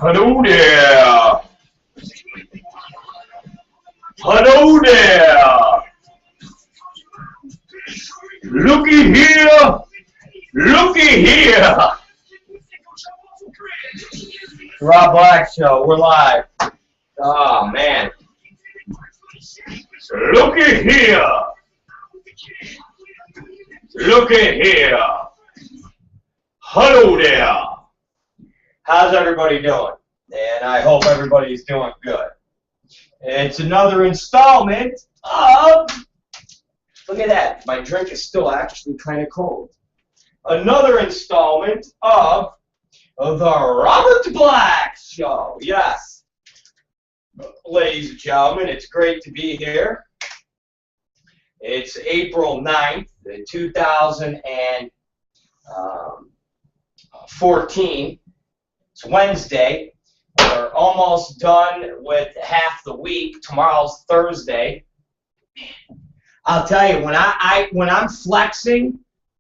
Hello there. Hello there. Looky here. Looky here. Rob Black Show. We're live. Oh, man. Looky here. Looky here. Hello there. How's everybody doing? And I hope everybody's doing good. It's another installment of... Look at that. My drink is still actually kind of cold. Another installment of the Robert Black Show. Yes. Ladies and gentlemen, it's great to be here. It's April 9th, 2014. It's Wednesday. We're almost done with half the week. Tomorrow's Thursday. I'll tell you, when I'm flexing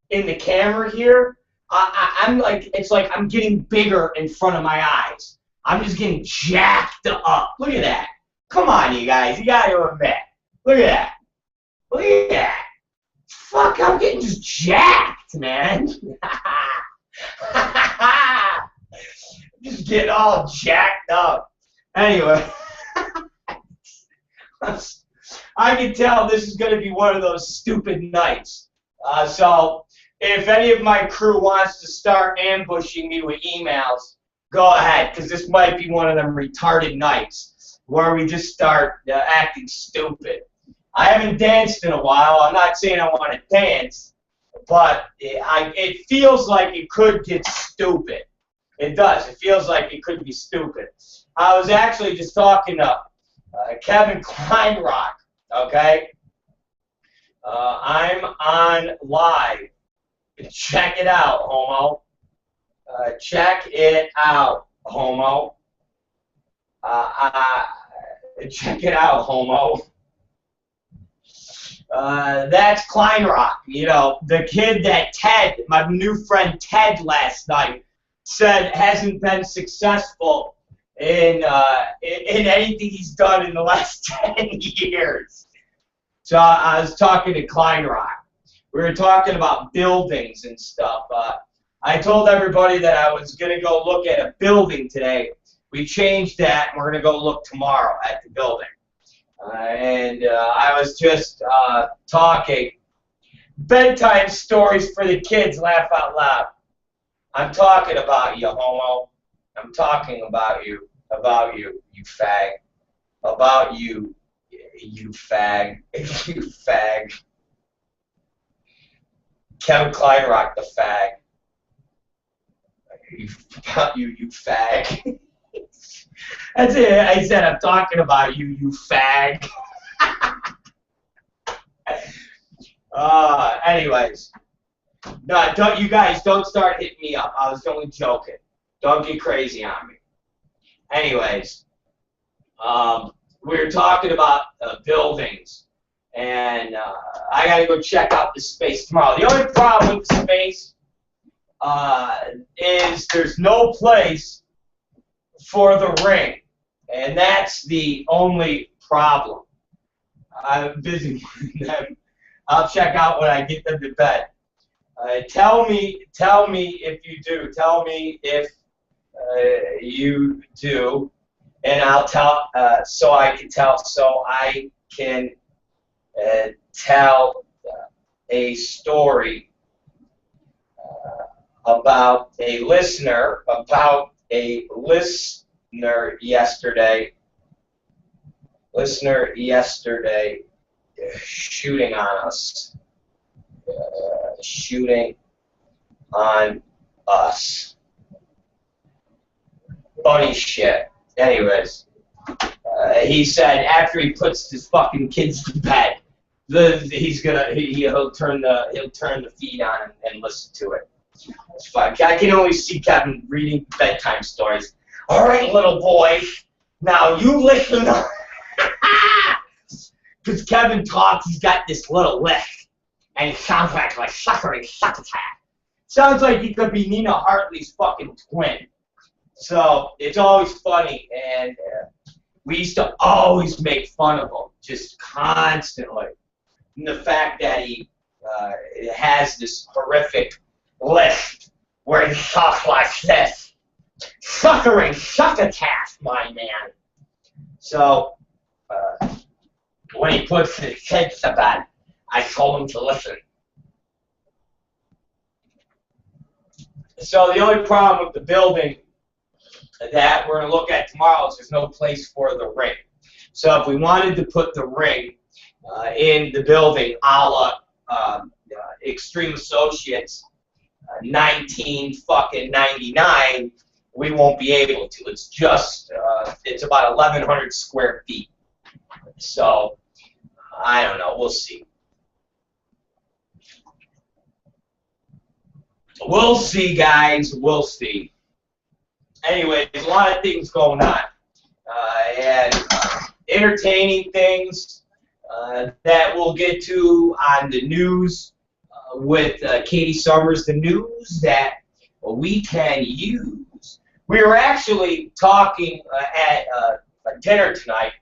in the camera here, I'm like, it's like I'm getting bigger in front of my eyes. I'm just getting jacked up. Look at that. Come on, you guys. You got to admit. Look at that. Look at that. Fuck, I'm getting just jacked, man. Just getting all jacked up. Anyway. I can tell this is going to be one of those stupid nights. So if any of my crew wants to start ambushing me with emails, go ahead, because this might be one of them retarded nights where we just start acting stupid. I haven't danced in a while. I'm not saying I want to dance, but it feels like it could get stupid. It does. It feels like it could be stupid. I was actually just talking to Kevin Kleinrock, okay? I'm on live. Check it out, homo. Check it out, homo. Check it out, homo. That's Kleinrock. You know, the kid that Ted, my new friend Ted last night, said hasn't been successful in anything he's done in the last 10 years. So I was talking to Kleinrock. We were talking about buildings and stuff. I told everybody that I was going to go look at a building today. We changed that, and we're going to go look tomorrow at the building. I was just talking. Bedtime stories for the kids, laugh out loud. I'm talking about you, homo. I'm talking about you, you fag. About you, you fag. You fag. Kevin Kleinrock, the fag. About you, you fag. That's it. I said I'm talking about you, you fag. Anyways. No, don't, you guys, don't start hitting me up. I was only joking. Don't get crazy on me. Anyways, we were talking about buildings, and I got to go check out the space tomorrow. The only problem with the space is there's no place for the ring, and that's the only problem. I'm busy with them. I'll check out when I get them to bed. Tell me if you do. Tell me if you do, and I'll tell so I can tell a story about a listener yesterday. Listener yesterday shooting on us. Shooting on us. Funny shit. Anyways, he said after he puts his fucking kids to bed, he'll turn the feed on and listen to it. It's fun. I can only see Kevin reading bedtime stories. All right, little boy, now you listen. Because Kevin talks, he's got this little lick. and he sounds like suckering succotash. Sounds like he could be Nina Hartley's fucking twin. So it's always funny, and we used to always make fun of him, just constantly. And the fact that he has this horrific lisp where he talks like this. Suckering succotash, my man. So, when he puts his kids to bed, I told him to listen. So the only problem with the building that we're going to look at tomorrow is there's no place for the ring. So if we wanted to put the ring in the building a la Extreme Associates 1999, we won't be able to. It's just, it's about 1,100 square feet. So, I don't know. We'll see. We'll see, guys. We'll see. Anyway, there's a lot of things going on. And entertaining things that we'll get to on the news with Katie Summers, the news that we can use. We were actually talking at dinner tonight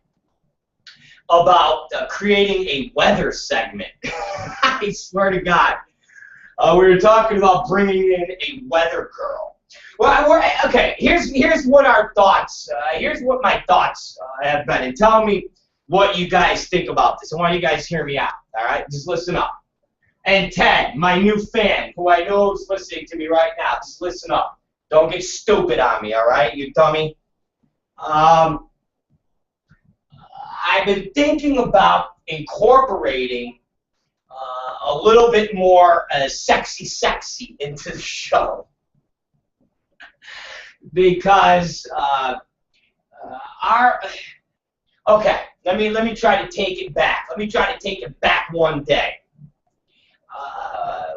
about creating a weather segment. I swear to God. We were talking about bringing in a weather girl. Well, okay, here's what our thoughts, here's what my thoughts have been, and tell me what you guys think about this. I want you guys to hear me out, all right? Just listen up. And Ted, my new fan, who I know is listening to me right now, just listen up. Don't get stupid on me, all right, you dummy? I've been thinking about incorporating a little bit more sexy into the show. Because okay, let me try to take it back. Let me try to take it back one day.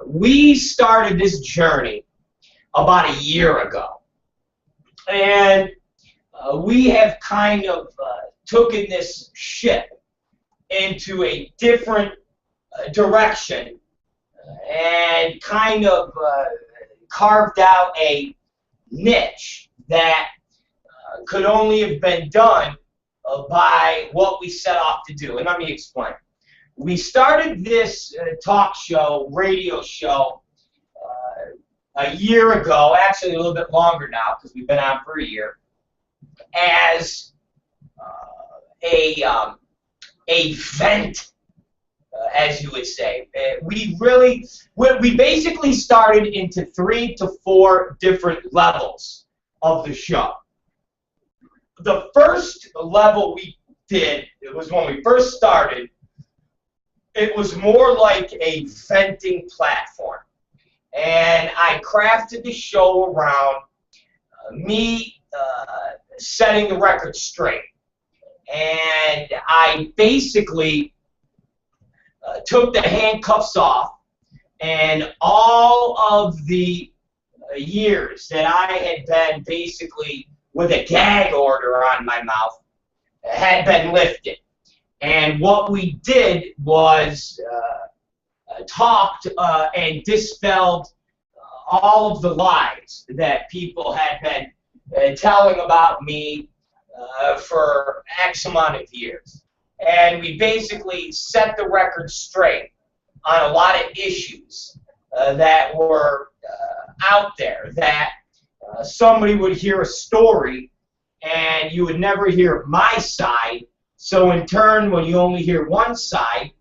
We started this journey about a year ago, and we have kind of taken this ship into a different direction and kind of carved out a niche that could only have been done by what we set off to do. And let me explain. We started this talk show, radio show, a year ago, actually a little bit longer now because we've been on for a year, as a vent, as you would say. We basically started into 3 to 4 different levels of the show. The first level we did, it was when we first started, it was more like a venting platform. And I crafted the show around me setting the record straight. And I basically took the handcuffs off, and all of the years that I had been basically with a gag order on my mouth had been lifted. And what we did was talked and dispelled all of the lies that people had been telling about me for X amount of years. And we basically set the record straight on a lot of issues that were out there, that somebody would hear a story and you would never hear my side. So in turn, when you only hear one side,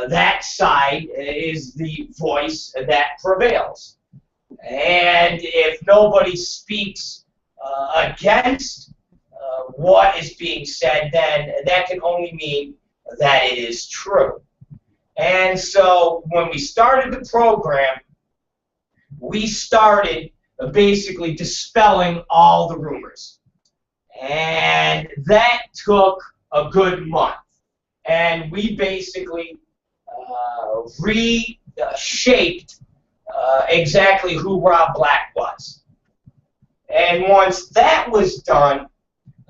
that side is the voice that prevails. And if nobody speaks against what is being said, then that can only mean that it is true. And so when we started the program, we started basically dispelling all the rumors. And that took a good month. And we basically reshaped exactly who Rob Black was. And once that was done,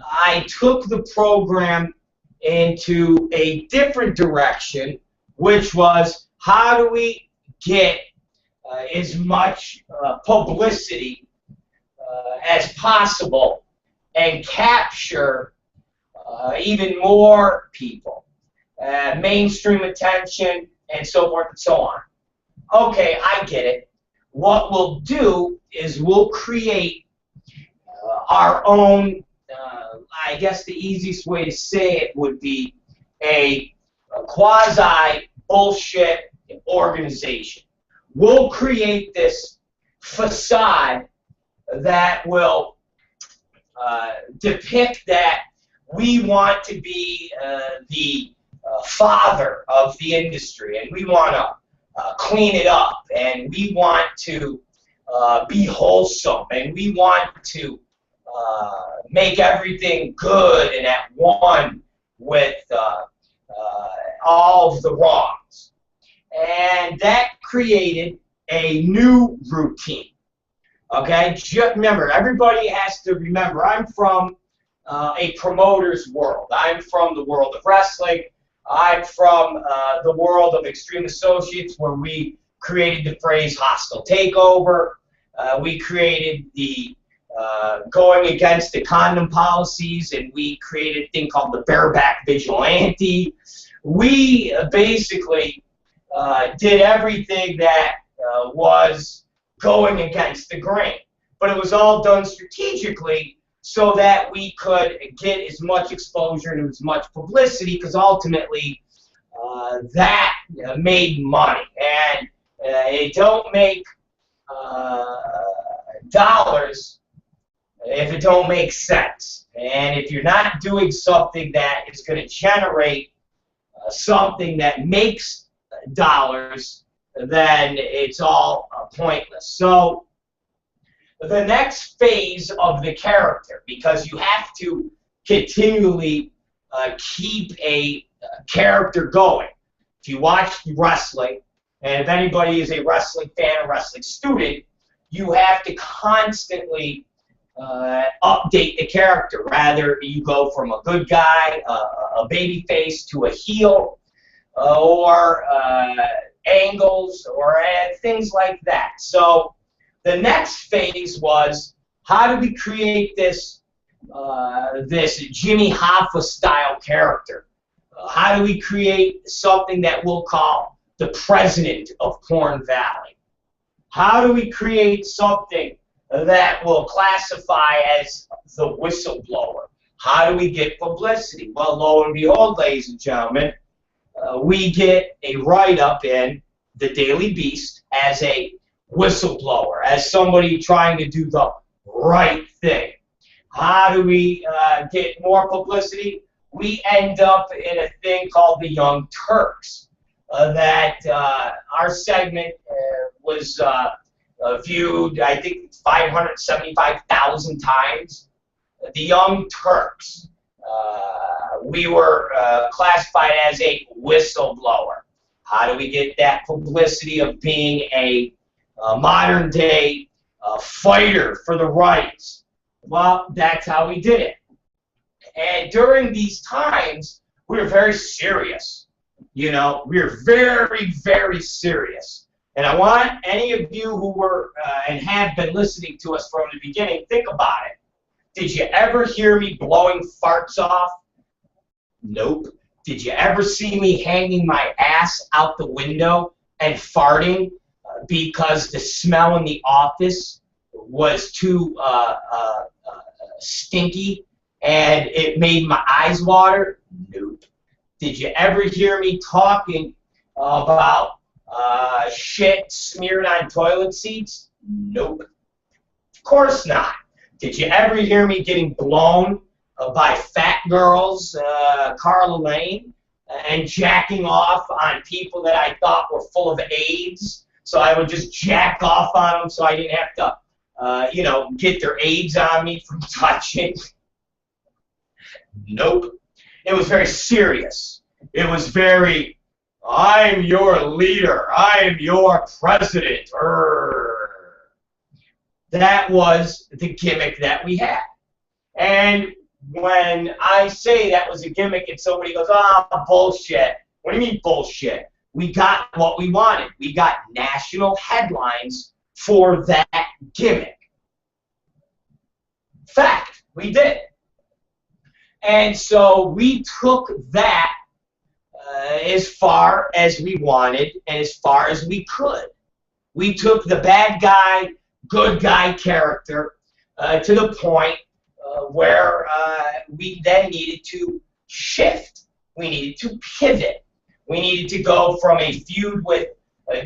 I took the program into a different direction, which was how do we get as much publicity as possible and capture even more people, mainstream attention, and so forth and so on. Okay, I get it. What we'll do is we'll create our own, I guess the easiest way to say it would be a quasi-bullshit organization. We'll create this facade that will depict that we want to be the father of the industry, and we want to clean it up, and we want to be wholesome, and we want to make everything good and at one with all of the wrongs. And that created a new routine. Okay, just remember, everybody has to remember, I'm from a promoter's world. I'm from the world of wrestling. I'm from the world of Extreme Associates, where we created the phrase hostile takeover. We created the going against the condom policies, and we created a thing called the bareback vigilante. We basically did everything that was going against the grain. But it was all done strategically so that we could get as much exposure and as much publicity, because ultimately that made money. And it don't make dollars if it don't make sense. And if you're not doing something that is going to generate something that makes dollars, then it's all pointless. So the next phase of the character, because you have to continually keep a character going. If you watch wrestling, and if anybody is a wrestling fan or wrestling student, you have to constantly update the character. Rather, you go from a good guy, a baby face, to a heel, or angles, or things like that. So the next phase was, how do we create this this Jimmy Hoffa style character? How do we create something that we'll call the president of Porn Valley? How do we create something that will classify as the whistleblower? How do we get publicity? Well, lo and behold, ladies and gentlemen, we get a write-up in the Daily Beast as a whistleblower, as somebody trying to do the right thing. How do we get more publicity? We end up in a thing called the Young Turks. That our segment was viewed, I think, 575,000 times. The Young Turks. We were classified as a whistleblower. How do we get that publicity of being a modern-day fighter for the rights? Well, that's how we did it. And during these times, we were very serious. You know, we were very, very serious. And I want any of you who were and have been listening to us from the beginning, think about it. Did you ever hear me blowing farts off? Nope. Did you ever see me hanging my ass out the window and farting because the smell in the office was too stinky and it made my eyes water? Nope. Did you ever hear me talking about shit smeared on toilet seats? Nope. Of course not. Did you ever hear me getting blown by fat girls, Carla Lane, and jacking off on people that I thought were full of AIDS? So I would just jack off on them so I didn't have to, you know, get their AIDS on me from touching. Nope. It was very serious. It was very, I'm your leader. I'm your president. That was the gimmick that we had. And when I say that was a gimmick and somebody goes, ah, bullshit. What do you mean bullshit? we got what we wanted. We got national headlines for that gimmick. Fact, we did. And so we took that as far as we wanted and as far as we could. We took the bad guy, good guy character to the point where we then needed to shift. We needed to pivot. We needed to go from a feud with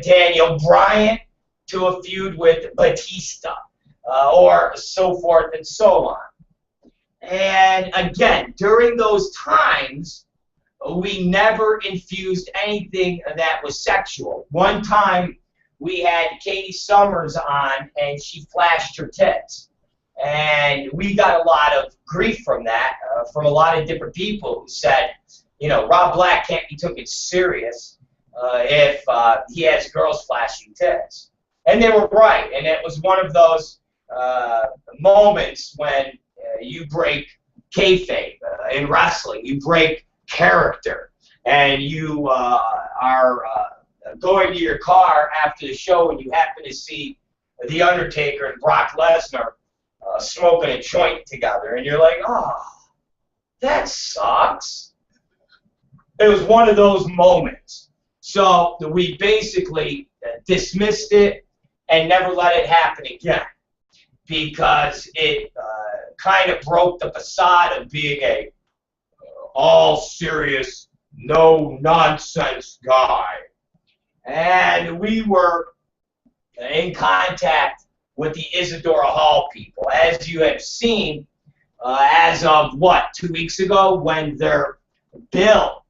Daniel Bryan to a feud with Batista, or so forth and so on. And again, during those times, we never infused anything that was sexual. One time, we had Katie Summers on, and she flashed her tits. And we got a lot of grief from that, from a lot of different people who said, you know, Rob Black can't be taken serious if he has girls flashing tits. And they were right. And it was one of those moments when you break kayfabe in wrestling. You break character. And you are going to your car after the show and you happen to see The Undertaker and Brock Lesnar smoking a joint together. And you're like, oh, that sucks. It was one of those moments. So we basically dismissed it and never let it happen again, because it kind of broke the facade of being a all serious, no nonsense guy. And we were in contact with the Isadora Hall people, as you have seen, as of what, 2 weeks ago, when their bill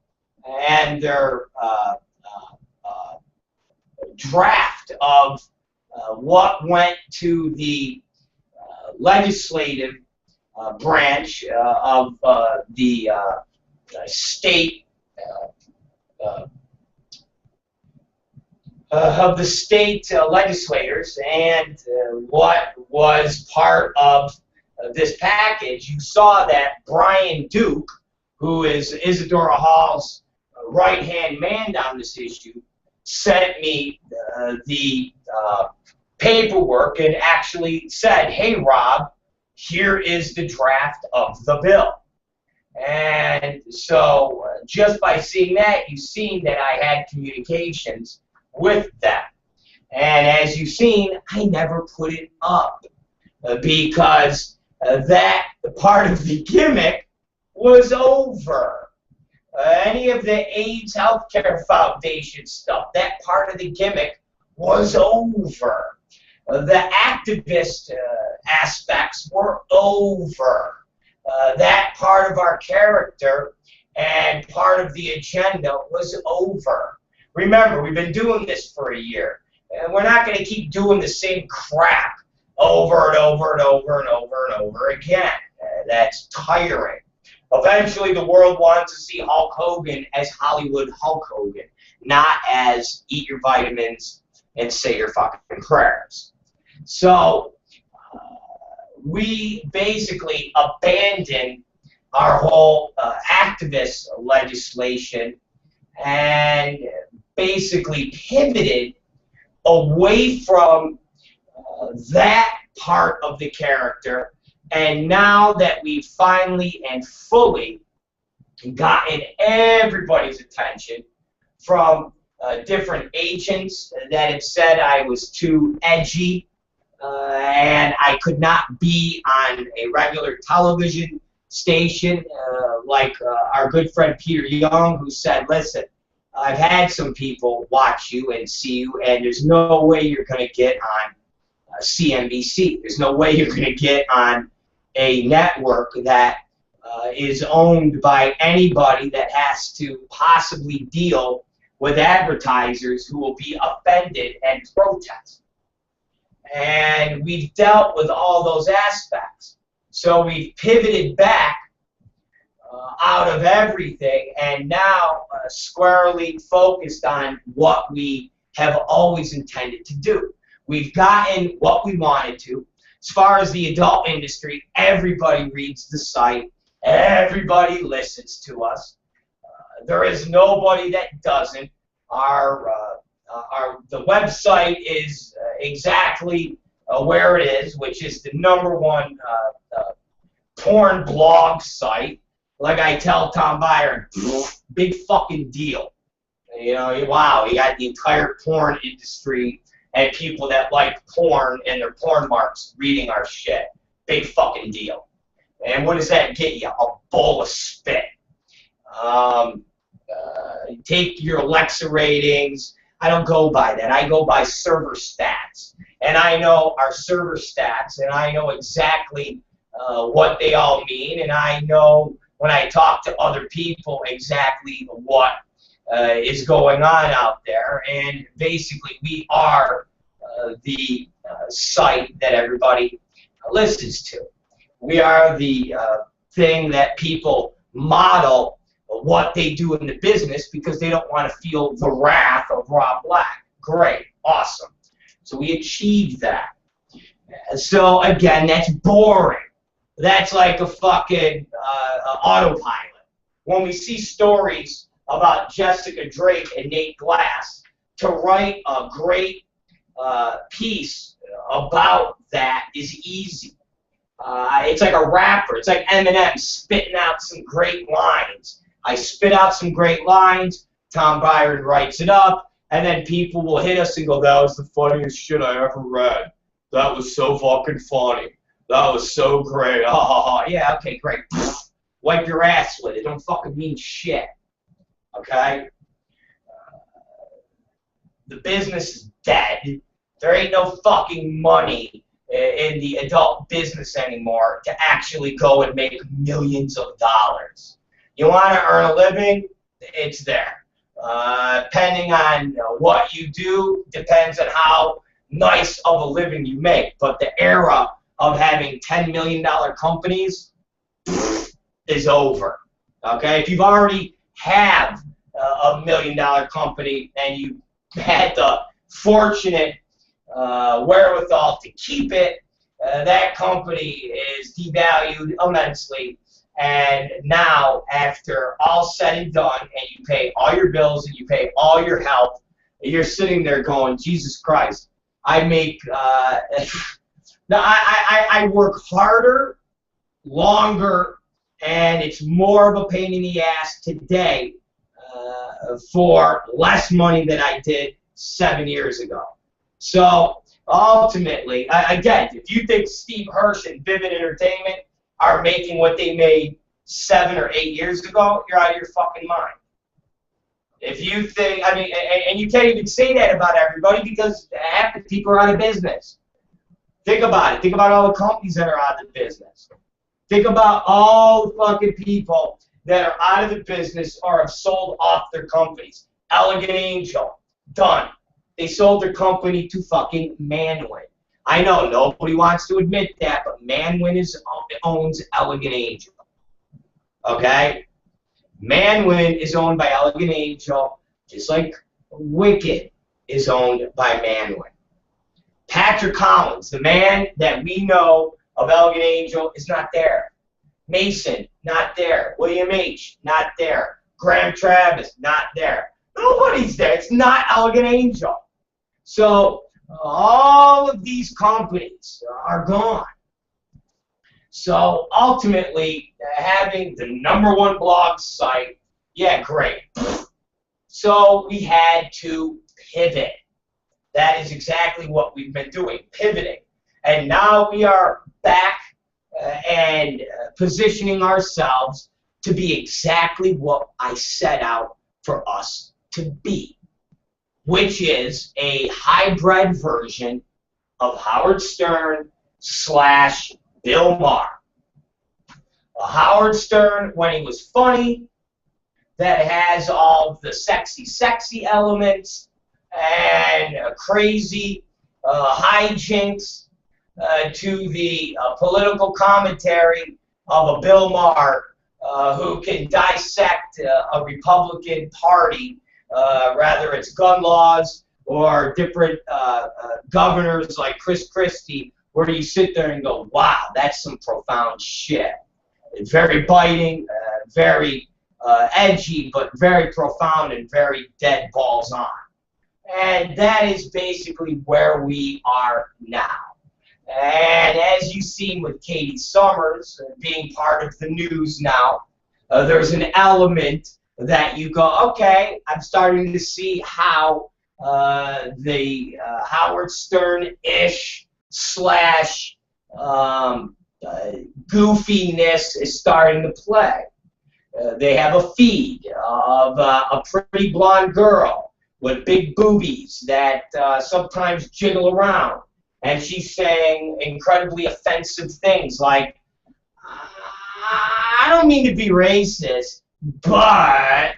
and their draft of what went to the legislative branch of the state legislators, and what was part of this package, you saw that Brian Duke, who is Isadora Hall's right-hand man on this issue, sent me the paperwork and actually said, hey, Rob, here is the draft of the bill. And so just by seeing that, you've seen that I had communications with them. And as you've seen, I never put it up because that part of the gimmick was over. Any of the AIDS Healthcare Foundation stuff, that part of the gimmick was over. The activist aspects were over. That part of our character and part of the agenda was over. Remember, we've been doing this for a year, and we're not going to keep doing the same crap over and over and over and over and over again. That's tiring. Eventually, the world wants to see Hulk Hogan as Hollywood Hulk Hogan, not as eat your vitamins and say your fucking prayers. So we basically abandoned our whole activist legislation and basically pivoted away from that part of the character. And now that we've finally and fully gotten everybody's attention from different agents that had said I was too edgy and I could not be on a regular television station like our good friend Peter Young, who said, listen, I've had some people watch you and see you, and there's no way you're going to get on CNBC. There's no way you're going to get on a network that is owned by anybody that has to possibly deal with advertisers who will be offended and protest. And we've dealt with all those aspects. So we've pivoted back out of everything and now squarely focused on what we have always intended to do. We've gotten what we wanted to. As far as the adult industry, everybody reads the site. Everybody listens to us. There is nobody that doesn't. The website is exactly where it is, which is the #1 porn blog site. Like I tell Tom Byron, big fucking deal. You know, wow, you got the entire porn industry and people that like porn and their porn marks reading our shit. Big fucking deal. And what does that get you? A bowl of spit. Take your Alexa ratings. I don't go by that. I go by server stats. And I know our server stats, and I know exactly what they all mean, and I know when I talk to other people exactly what is going on out there. And basically, we are the site that everybody listens to. We are the thing that people model what they do in the business because they don't want to feel the wrath of Rob Black. Great, awesome. So we achieved that. So again, that's boring. That's like a fucking autopilot. When we see stories about Jessica Drake and Nate Glass, to write a great piece about that is easy. It's like a rapper. It's like Eminem spitting out some great lines. I spit out some great lines, Tom Byron writes it up, and then people will hit us and go, that was the funniest shit I ever read. That was so fucking funny. That was so great. Ha ha ha. Yeah, okay, great. Wipe your ass with it. Don't fucking mean shit. Okay? The business is dead. There ain't no fucking money in the adult business anymore to actually go and make millions of dollars. You want to earn a living? It's there. Depending on what you do, depends on how nice of a living you make. But the era of having $10 million companies is over. Okay? If you've already have a $1 million company and you had the fortunate wherewithal to keep it, that company is devalued immensely. And now, after all said and done, and you pay all your bills and you pay all your health, you're sitting there going, Jesus Christ, I make, now I work harder, longer, and it's more of a pain in the ass today for less money than I did 7 years ago. So, ultimately, again, if you think Steve Hirsch and Vivid Entertainment are making what they made 7 or 8 years ago, you're out of your fucking mind. If you think, I mean, and you can't even say that about everybody because half the people are out of business. Think about it. Think about all the companies that are out of business. Think about all the fucking people that are out of the business or have sold off their companies. Elegant Angel, done. They sold their company to fucking Manwin. I know nobody wants to admit that, but Manwin owns Elegant Angel. Okay? Manwin is owned by Elegant Angel, just like Wicked is owned by Manwin. Patrick Collins, the man that we know of Elegant Angel, is not there. Mason, not there. William H., not there. Graham Travis, not there. Nobody's there. It's not Elegant Angel. So, all of these companies are gone. So ultimately, having the #1 blog site, yeah, great. So we had to pivot. That is exactly what we've been doing, pivoting. And now we are back and positioning ourselves to be exactly what I set out for us to be, which is a hybrid version of Howard Stern / Bill Maher. Howard Stern, when he was funny, that has all the sexy elements and crazy hijinks to the political commentary of a Bill Maher who can dissect a Republican Party, whether it's gun laws or different governors like Chris Christie, where you sit there and go, wow, that's some profound shit. It's very biting, very edgy, but very profound and very dead balls on. And that is basically where we are now. And as you've seen with Katie Summers being part of the news now, there's an element that you go, okay, I'm starting to see how the Howard Stern-ish slash goofiness is starting to play. They have a feed of a pretty blonde girl with big boobies that sometimes jiggle around. And she's saying incredibly offensive things like, I don't mean to be racist, but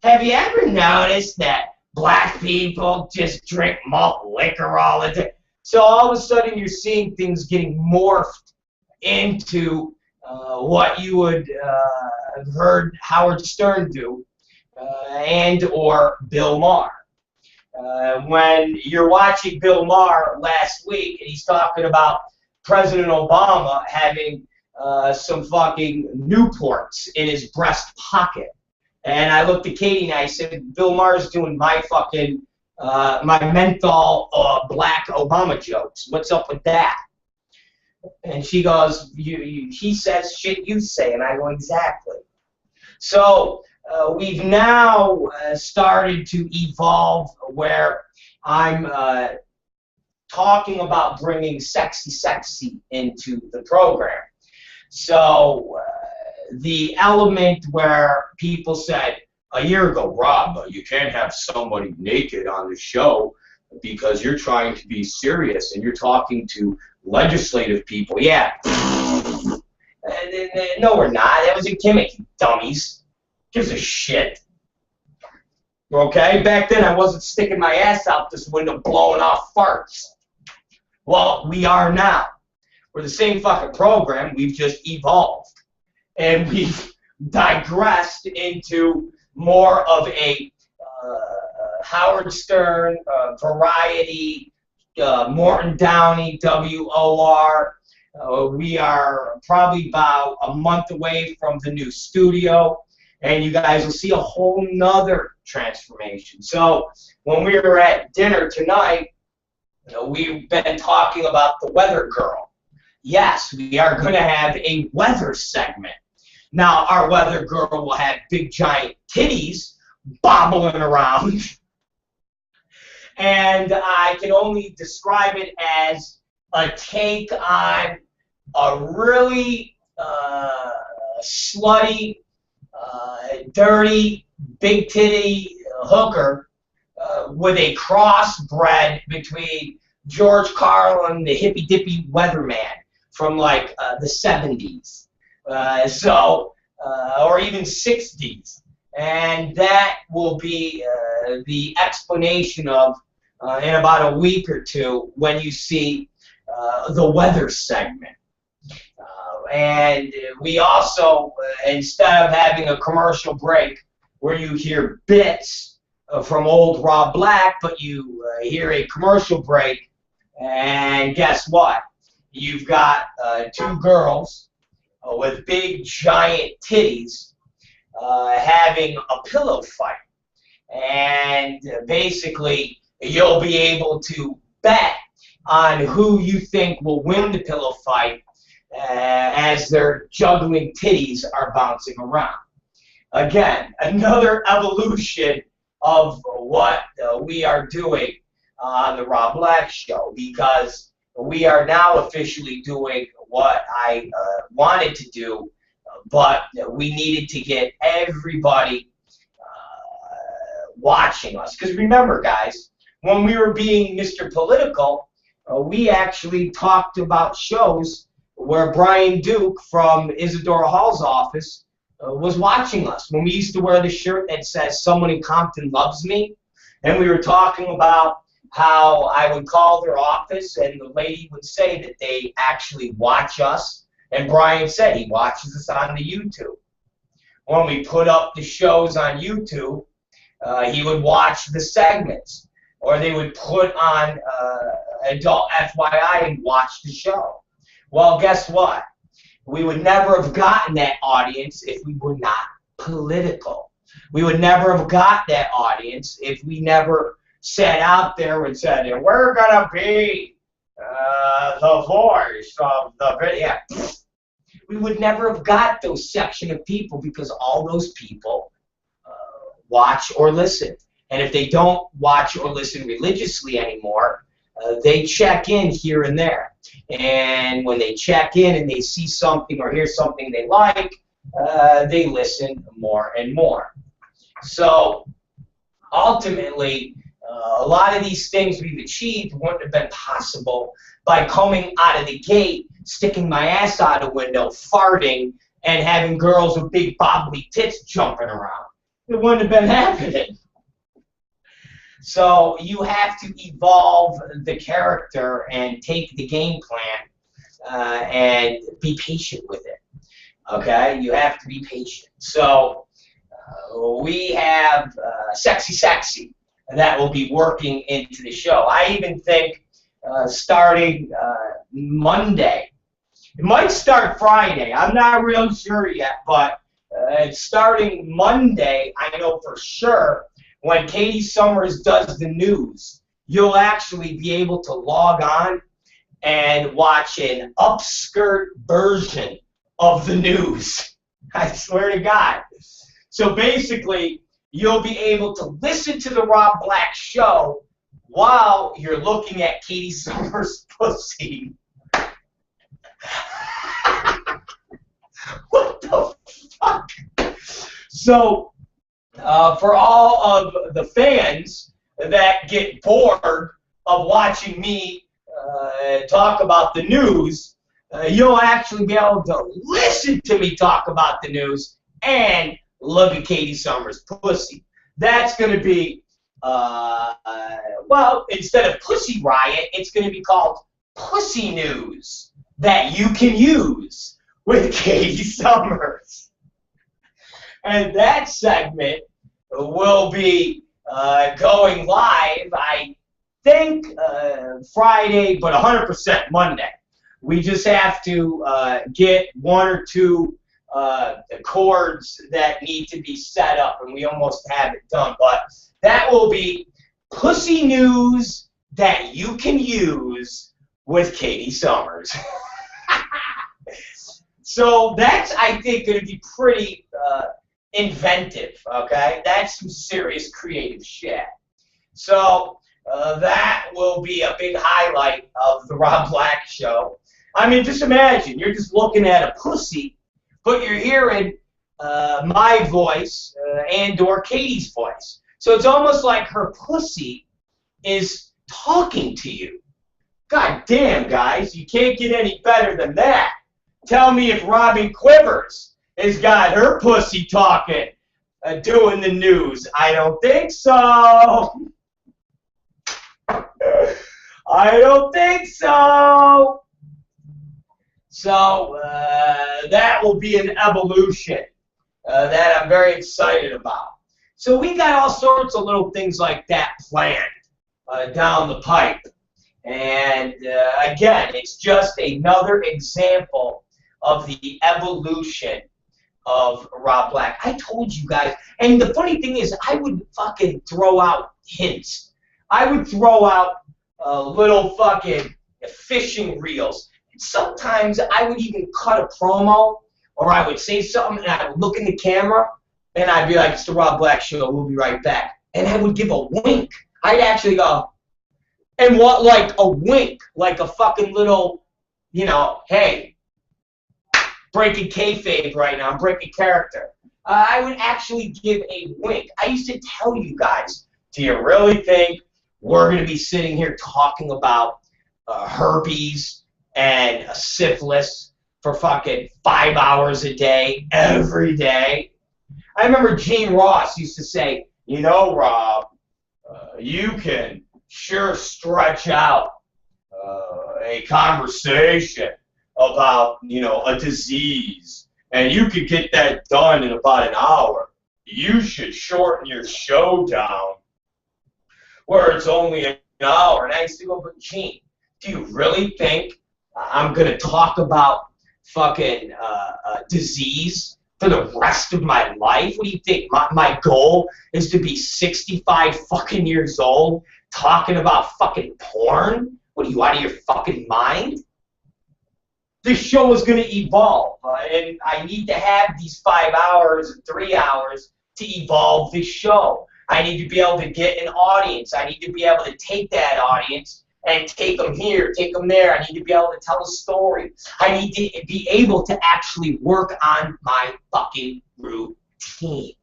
have you ever noticed that black people just drink malt liquor all the time? So all of a sudden you're seeing things getting morphed into what you would have heard Howard Stern do and or Bill Maher. When you're watching Bill Maher last week and he's talking about President Obama having some fucking Newports in his breast pocket. And I looked at Katie and I said, Bill Maher's doing my fucking, my menthol black Obama jokes. What's up with that? And she goes, he says shit you say. And I go, exactly. So we've now started to evolve where I'm talking about bringing sexy into the program. So the element where people said a year ago, Rob, you can't have somebody naked on the show because you're trying to be serious and you're talking to legislative people. Yeah. No, we're not. That was a gimmick, you dummies. Gives a shit. Okay? Back then I wasn't sticking my ass out this window blowing off farts. Well, we are now. We're the same fucking program, we've just evolved. And we've digressed into more of a Howard Stern, Variety, Morton Downey, WOR. We are probably about a month away from the new studio, and you guys will see a whole nother transformation. So when we were at dinner tonight, we've been talking about the weather girl. Yes, we are going to have a weather segment. Now, our weather girl will have big, giant titties bobbling around. And I can only describe it as a take on a really slutty, dirty, big titty hooker with a crossbred between George Carlin, the hippy-dippy weatherman from like the 70s, or even 60s. And that will be the explanation of in about a week or two when you see the weather segment. And we also, instead of having a commercial break where you hear bits from old Rob Black, but you hear a commercial break, and guess what? You've got two girls with big, giant titties having a pillow fight. And basically, you'll be able to bet on who you think will win the pillow fight as their juggling titties are bouncing around. Again, another evolution of what we are doing on the Rob Black Show, because we are now officially doing what I wanted to do, but we needed to get everybody watching us. Because remember, guys, when we were being Mr. Political, we actually talked about shows where Brian Duke from Isadora Hall's office was watching us. When we used to wear the shirt that says, "Someone in Compton loves me," and we were talking about how I would call their office and the lady would say that they actually watch us, and Brian said he watches us on the YouTube. When we put up the shows on YouTube, he would watch the segments, or they would put on Adult FYI and watch the show. Well, guess what? We would never have gotten that audience if we were not political. We would never have got that audience if we never sat out there and said, we're going to be the voice of the video. We would never have got those section of people because all those people watch or listen. And if they don't watch or listen religiously anymore, they check in here and there. And when they check in and they see something or hear something they like, they listen more and more. So ultimately, a lot of these things we've achieved wouldn't have been possible by coming out of the gate, sticking my ass out a window, farting, and having girls with big bobbly tits jumping around. It wouldn't have been happening. So you have to evolve the character and take the game plan and be patient with it. Okay? You have to be patient. So we have Sexy that will be working into the show. I even think starting Monday. It might start Friday. I'm not real sure yet, but it's starting Monday, I know for sure. When Katie Summers does the news, you'll actually be able to log on and watch an upskirt version of the news. I swear to God. So basically, you'll be able to listen to the Rob Black Show while you're looking at Katie Summers' pussy. What the fuck? So, for all of the fans that get bored of watching me talk about the news, you'll actually be able to listen to me talk about the news and look at Katie Summers' pussy. That's going to be, well, instead of Pussy Riot, it's going to be called Pussy News that you can use with Katie Summers. And that segment will be going live, I think, Friday, but 100% Monday. We just have to get one or two chords that need to be set up, and we almost have it done. But that will be Pussy News that you can use with Katie Summers. So that's, I think, going to be pretty inventive, okay? That's some serious creative shit. So that will be a big highlight of the Rob Black Show. I mean, just imagine, you're just looking at a pussy, but you're hearing my voice and or Katie's voice. So it's almost like her pussy is talking to you. God damn, guys, you can't get any better than that. Tell me if Robbie Quivers has got her pussy talking, doing the news. I don't think so. I don't think so. So that will be an evolution that I'm very excited about. So we got all sorts of little things like that planned down the pipe. And again, it's just another example of the evolution of Rob Black. I told you guys, and the funny thing is, I would fucking throw out hints. I would throw out little fucking fishing reels. Sometimes I would even cut a promo, or I would say something, and I would look in the camera, and I'd be like, it's the Rob Black Show, we'll be right back. And I would give a wink. I'd actually go, and what, like a wink, like a fucking little, you know, hey, breaking kayfabe right now, I'm breaking character. I would actually give a wink. I used to tell you guys, do you really think we're going to be sitting here talking about herpes and syphilis for fucking 5 hours a day, every day? I remember Gene Ross used to say, you know, Rob, you can sure stretch out a conversation about, you know, a disease, and you could get that done in about an hour. You should shorten your show down where it's only an hour. And I used to go, but Gene, do you really think I'm going to talk about fucking disease for the rest of my life? What do you think? My goal is to be 65 fucking years old talking about fucking porn? What are you, out of your fucking mind? This show is going to evolve, and I need to have these 5 hours, 3 hours to evolve this show. I need to be able to get an audience. I need to be able to take that audience and take them here, take them there. I need to be able to tell a story. I need to be able to actually work on my fucking routine.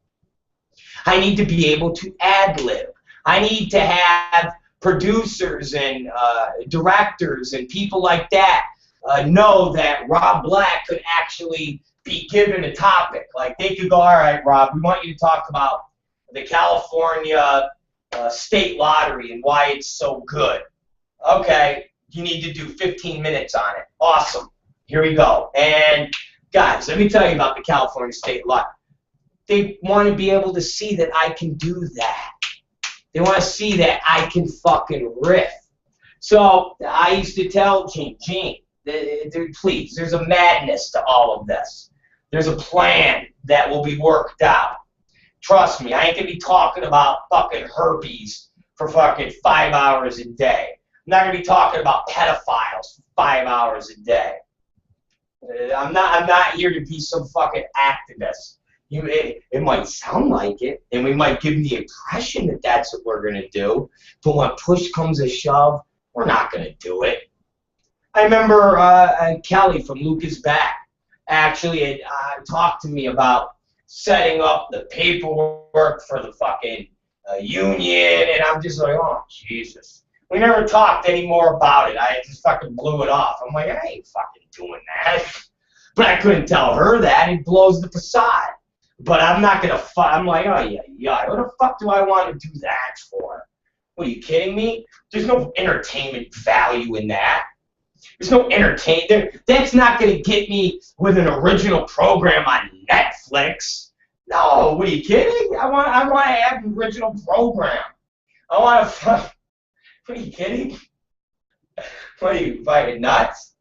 I need to be able to ad-lib. I need to have producers and directors and people like that know that Rob Black could actually be given a topic. Like, they could go, all right, Rob, we want you to talk about the California state lottery and why it's so good. Okay, you need to do 15 minutes on it. Awesome. Here we go. And guys, let me tell you about the California state lottery. They want to be able to see that I can do that. They want to see that I can fucking riff. So I used to tell Gene, please, there's a madness to all of this. There's a plan that will be worked out. Trust me, I ain't going to be talking about fucking herpes for fucking 5 hours a day. I'm not going to be talking about pedophiles for 5 hours a day. I'm not here to be some fucking activist. It might sound like it, and we might give the impression that that's what we're going to do, but when push comes to shove, we're not going to do it. I remember Kelly from Lucas Back actually had talked to me about setting up the paperwork for the fucking union, and I'm just like, oh, Jesus. We never talked any more about it. I just fucking blew it off. I'm like, I ain't fucking doing that. But I couldn't tell her that. It blows the facade. But I'm not going to I'm like, oh, yeah. What the fuck do I want to do that for? What, are you kidding me? There's no entertainment value in that. There's no entertainment. That's not going to get me with an original program on Netflix. No, what, are you kidding? I want to have an original program. I want to What, are you kidding? What, are you fucking nuts?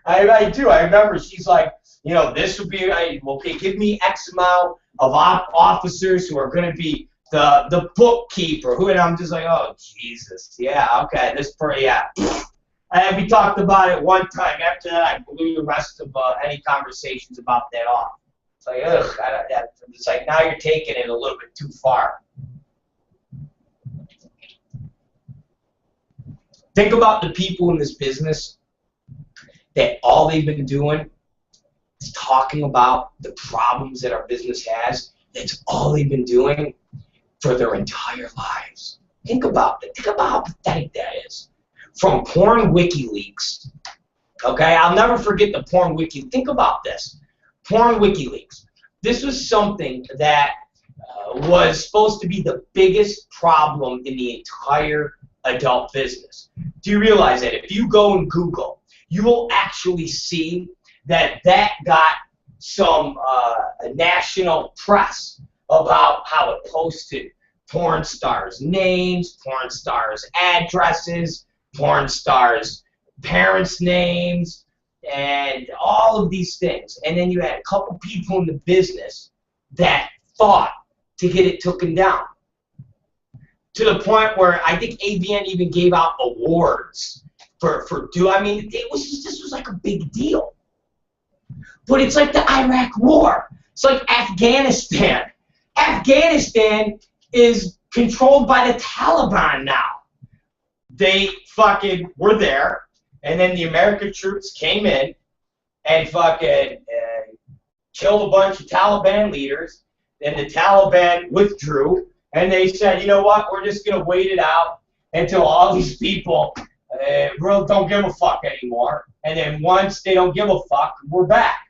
I do. I remember she's like, you know, this would be, okay, give me X amount of officers who are going to be the bookkeeper. And I'm just like, oh, Jesus. Yeah, okay, yeah. We talked about it one time. After that, I blew the rest of any conversations about that off. It's like, ugh. It's like, now you're taking it a little bit too far. Think about the people in this business that all they've been doing is talking about the problems that our business has. That's all they've been doing for their entire lives. Think about it. Think about how pathetic that is. From porn WikiLeaks, okay? I'll never forget the porn wiki. Think about this. Porn WikiLeaks. This was something that was supposed to be the biggest problem in the entire adult business. Do you realize that if you go and Google, you will actually see that got some national press about how it posted porn stars' names, porn stars' addresses, porn stars' parents' names, and all of these things. And then you had a couple people in the business that fought to get it taken down. To the point where I think AVN even gave out awards this was like a big deal. But it's like the Iraq War. It's like Afghanistan. Afghanistan is controlled by the Taliban now. They fucking were there, and then the American troops came in and fucking killed a bunch of Taliban leaders. Then the Taliban withdrew, and they said, you know what, we're just going to wait it out until all these people really don't give a fuck anymore. And then once they don't give a fuck, we're back.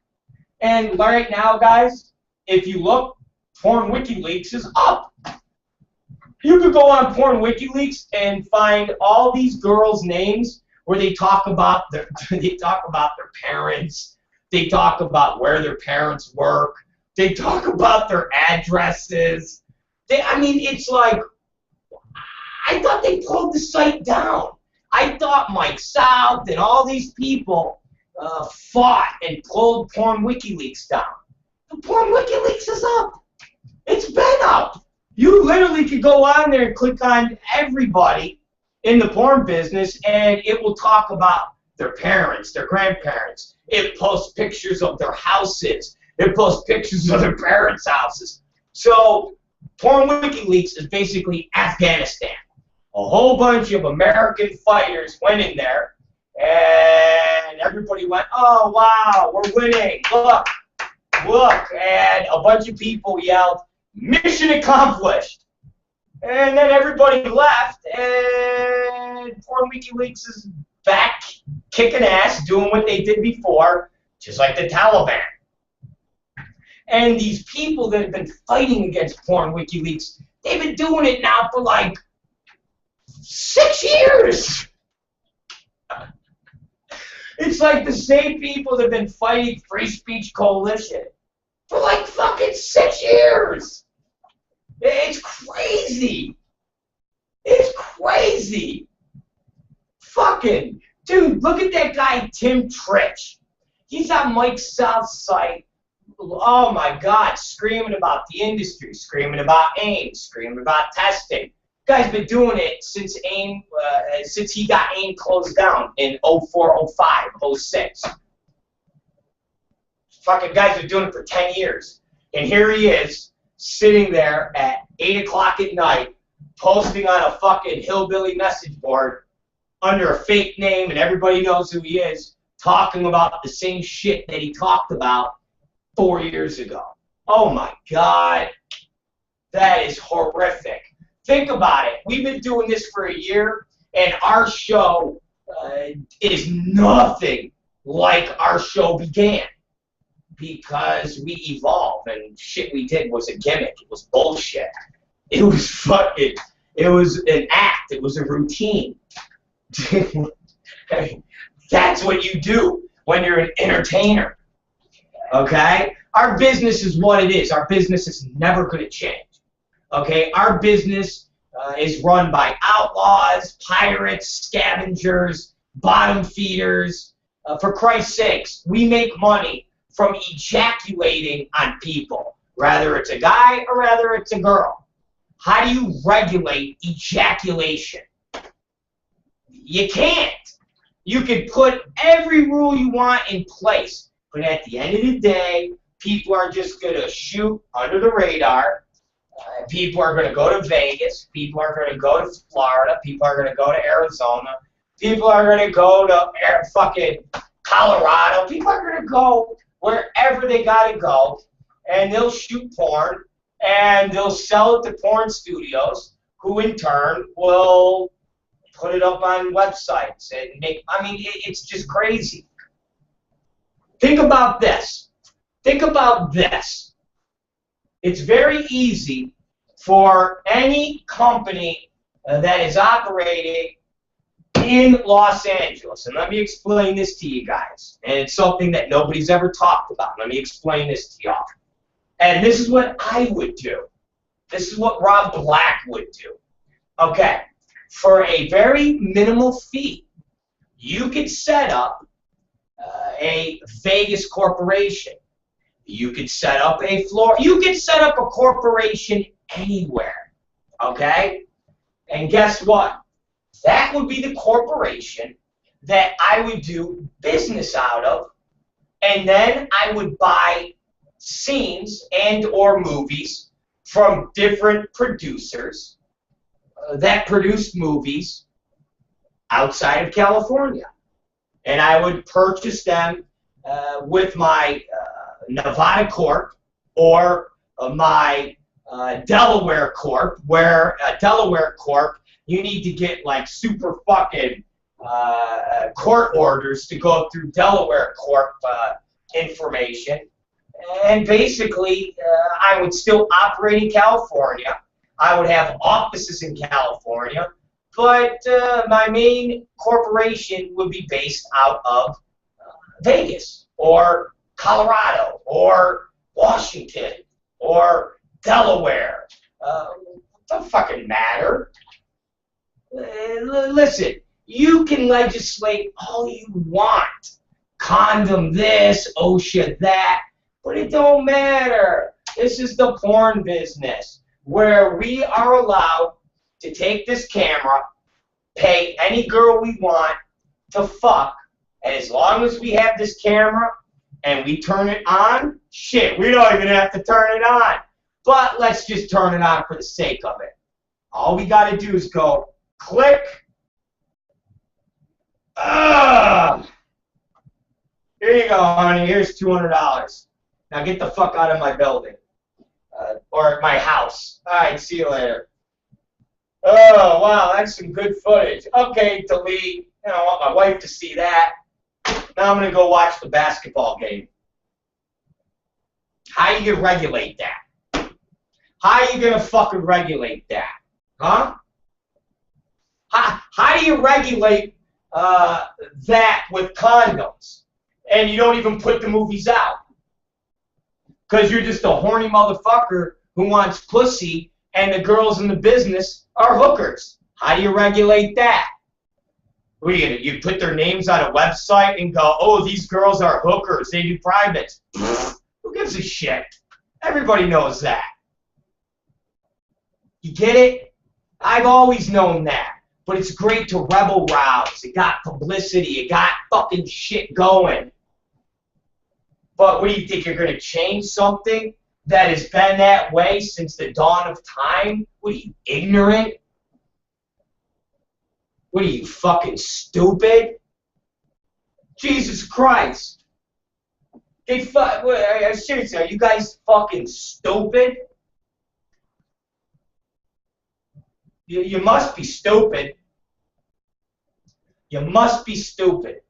And right now, guys, if you look, Porn WikiLeaks is up. You could go on Porn WikiLeaks and find all these girls' names where they talk about their parents, they talk about where their parents work, they talk about their addresses. It's like, I thought they pulled the site down. I thought Mike South and all these people fought and pulled Porn WikiLeaks down. Porn WikiLeaks is up. It's been up. You literally could go on there and click on everybody in the porn business, and it will talk about their parents, their grandparents. It posts pictures of their houses. It posts pictures of their parents' houses. So Porn WikiLeaks is basically Afghanistan. A whole bunch of American fighters went in there, and everybody went, oh, wow, we're winning. Look, look. And a bunch of people yelled, mission accomplished. And then everybody left, and Porn WikiLeaks is back kicking ass, doing what they did before, just like the Taliban. And these people that have been fighting against Porn WikiLeaks, they've been doing it now for like 6 years. It's like the same people that have been fighting Free Speech Coalition for like fucking 6 years. It's crazy. It's crazy. Fucking, dude, look at that guy, Tim Trich. He's on Mike South's site. Oh my God, screaming about the industry, screaming about AIM, screaming about testing. Guy's been doing it since AIM, since he got AIM closed down in 04, 05, 06. Fucking guy's been doing it for 10 years. And here he is, sitting there at 8 o'clock at night, posting on a fucking hillbilly message board under a fake name, and everybody knows who he is, talking about the same shit that he talked about 4 years ago. Oh my God. That is horrific. Think about it. We've been doing this for a year, and our show is nothing like our show began, because we evolved, and shit we did was a gimmick. It was bullshit. It was fucking, it was an act. It was a routine. That's what you do when you're an entertainer. Okay? Our business is what it is. Our business is never going to change. Okay? Our business is run by outlaws, pirates, scavengers, bottom feeders. For Christ's sakes, we make money from ejaculating on people, whether it's a guy or whether it's a girl. How do you regulate ejaculation? You can't. You can put every rule you want in place, but at the end of the day, people are just going to shoot under the radar. People are going to go to Vegas. People are going to go to Florida. People are going to go to Arizona. People are going to go to fucking Colorado. People are going to go wherever they got to go, and they'll shoot porn, and they'll sell it to porn studios, who in turn will put it up on websites and make, I mean, it's just crazy. Think about this. Think about this. It's very easy for any company that is operating in Los Angeles, and let me explain this to you guys, and it's something that nobody's ever talked about. Let me explain this to y'all. And this is what I would do. This is what Rob Black would do. Okay, for a very minimal fee, you could set up a Vegas corporation. You could set up a floor. You could set up a corporation anywhere. Okay? And guess what? That would be the corporation that I would do business out of, and then I would buy scenes and or movies from different producers that produced movies outside of California. And I would purchase them with my Nevada Corp or my Delaware Corp, where Delaware Corp, you need to get like super fucking court orders to go through Delaware Corp information. And basically, I would still operate in California. I would have offices in California, but my main corporation would be based out of Vegas or Colorado or Washington or Delaware. Don't fucking matter. Listen, you can legislate all you want. Condom this, OSHA that. But it don't matter. This is the porn business where we are allowed to take this camera, pay any girl we want to fuck, and as long as we have this camera and we turn it on, shit, we don't even have to turn it on. But let's just turn it on for the sake of it. All we got to do is go click. Here you go, honey. Here's $200. Now get the fuck out of my building. Or my house. All right, see you later. Oh, wow, that's some good footage. Okay, delete. I don't want my wife to see that. Now I'm going to go watch the basketball game. How you going to regulate that? How you going to fucking regulate that? Huh? How do you regulate that with condoms? And you don't even put the movies out? Because you're just a horny motherfucker who wants pussy and the girls in the business are hookers. How do you regulate that? What are you gonna, you put their names on a website and go, oh, these girls are hookers, they do privates. Who gives a shit? Everybody knows that. You get it? I've always known that. But it's great to rebel rouse. It got publicity. It got fucking shit going. But what do you think? You're going to change something that has been that way since the dawn of time? What are you, ignorant? What are you, fucking stupid? Jesus Christ. Seriously, are you guys fucking stupid? You must be stupid. You must be stupid.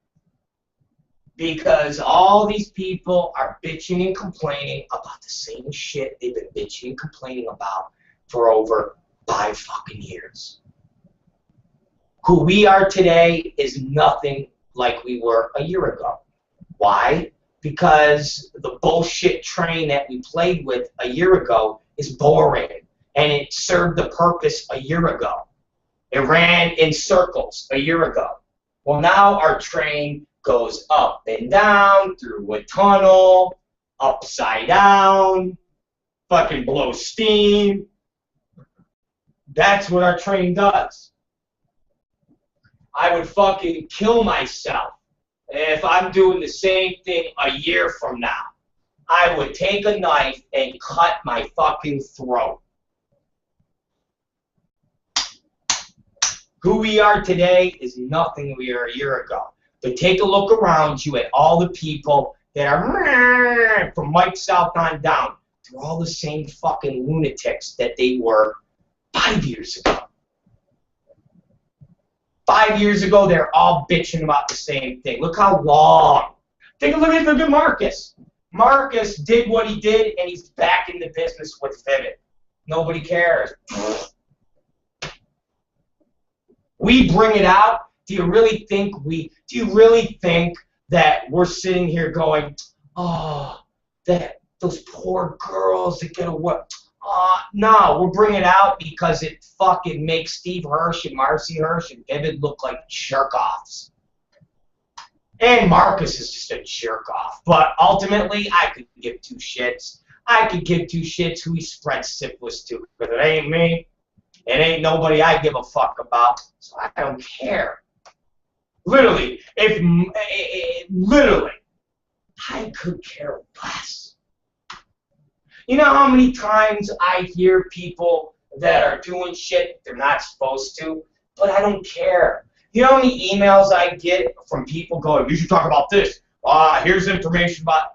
Because all these people are bitching and complaining about the same shit they've been bitching and complaining about for over 5 fucking years. Who we are today is nothing like we were a year ago. Why? Because the bullshit train that we played with a year ago is boring. And it served the purpose a year ago. It ran in circles a year ago. Well, now our train goes up and down through a tunnel, upside down, fucking blow steam. That's what our train does. I would fucking kill myself if I'm doing the same thing a year from now. I would take a knife and cut my fucking throat. Who we are today is nothing we were a year ago. But take a look around you at all the people that are from Mike South on down. They're all the same fucking lunatics that they were 5 years ago. 5 years ago, they're all bitching about the same thing. Look how long. Take a look at Marcus. Marcus did what he did, and he's back in the business with Vivid. Nobody cares. We bring it out. Do you really think that we're sitting here going, oh, those poor girls that get away? No, we're bringing it out because it fucking makes Steve Hirsch and Marcy Hirsch and Vivid look like jerk-offs. And Marcus is just a jerk-off. But ultimately, I could give two shits. I could give two shits who he spreads syphilis to, because it ain't me. It ain't nobody I give a fuck about, so I don't care. Literally, I could care less. You know how many times I hear people that are doing shit they're not supposed to, but I don't care. You know how many emails I get from people going, you should talk about this. Here's information about,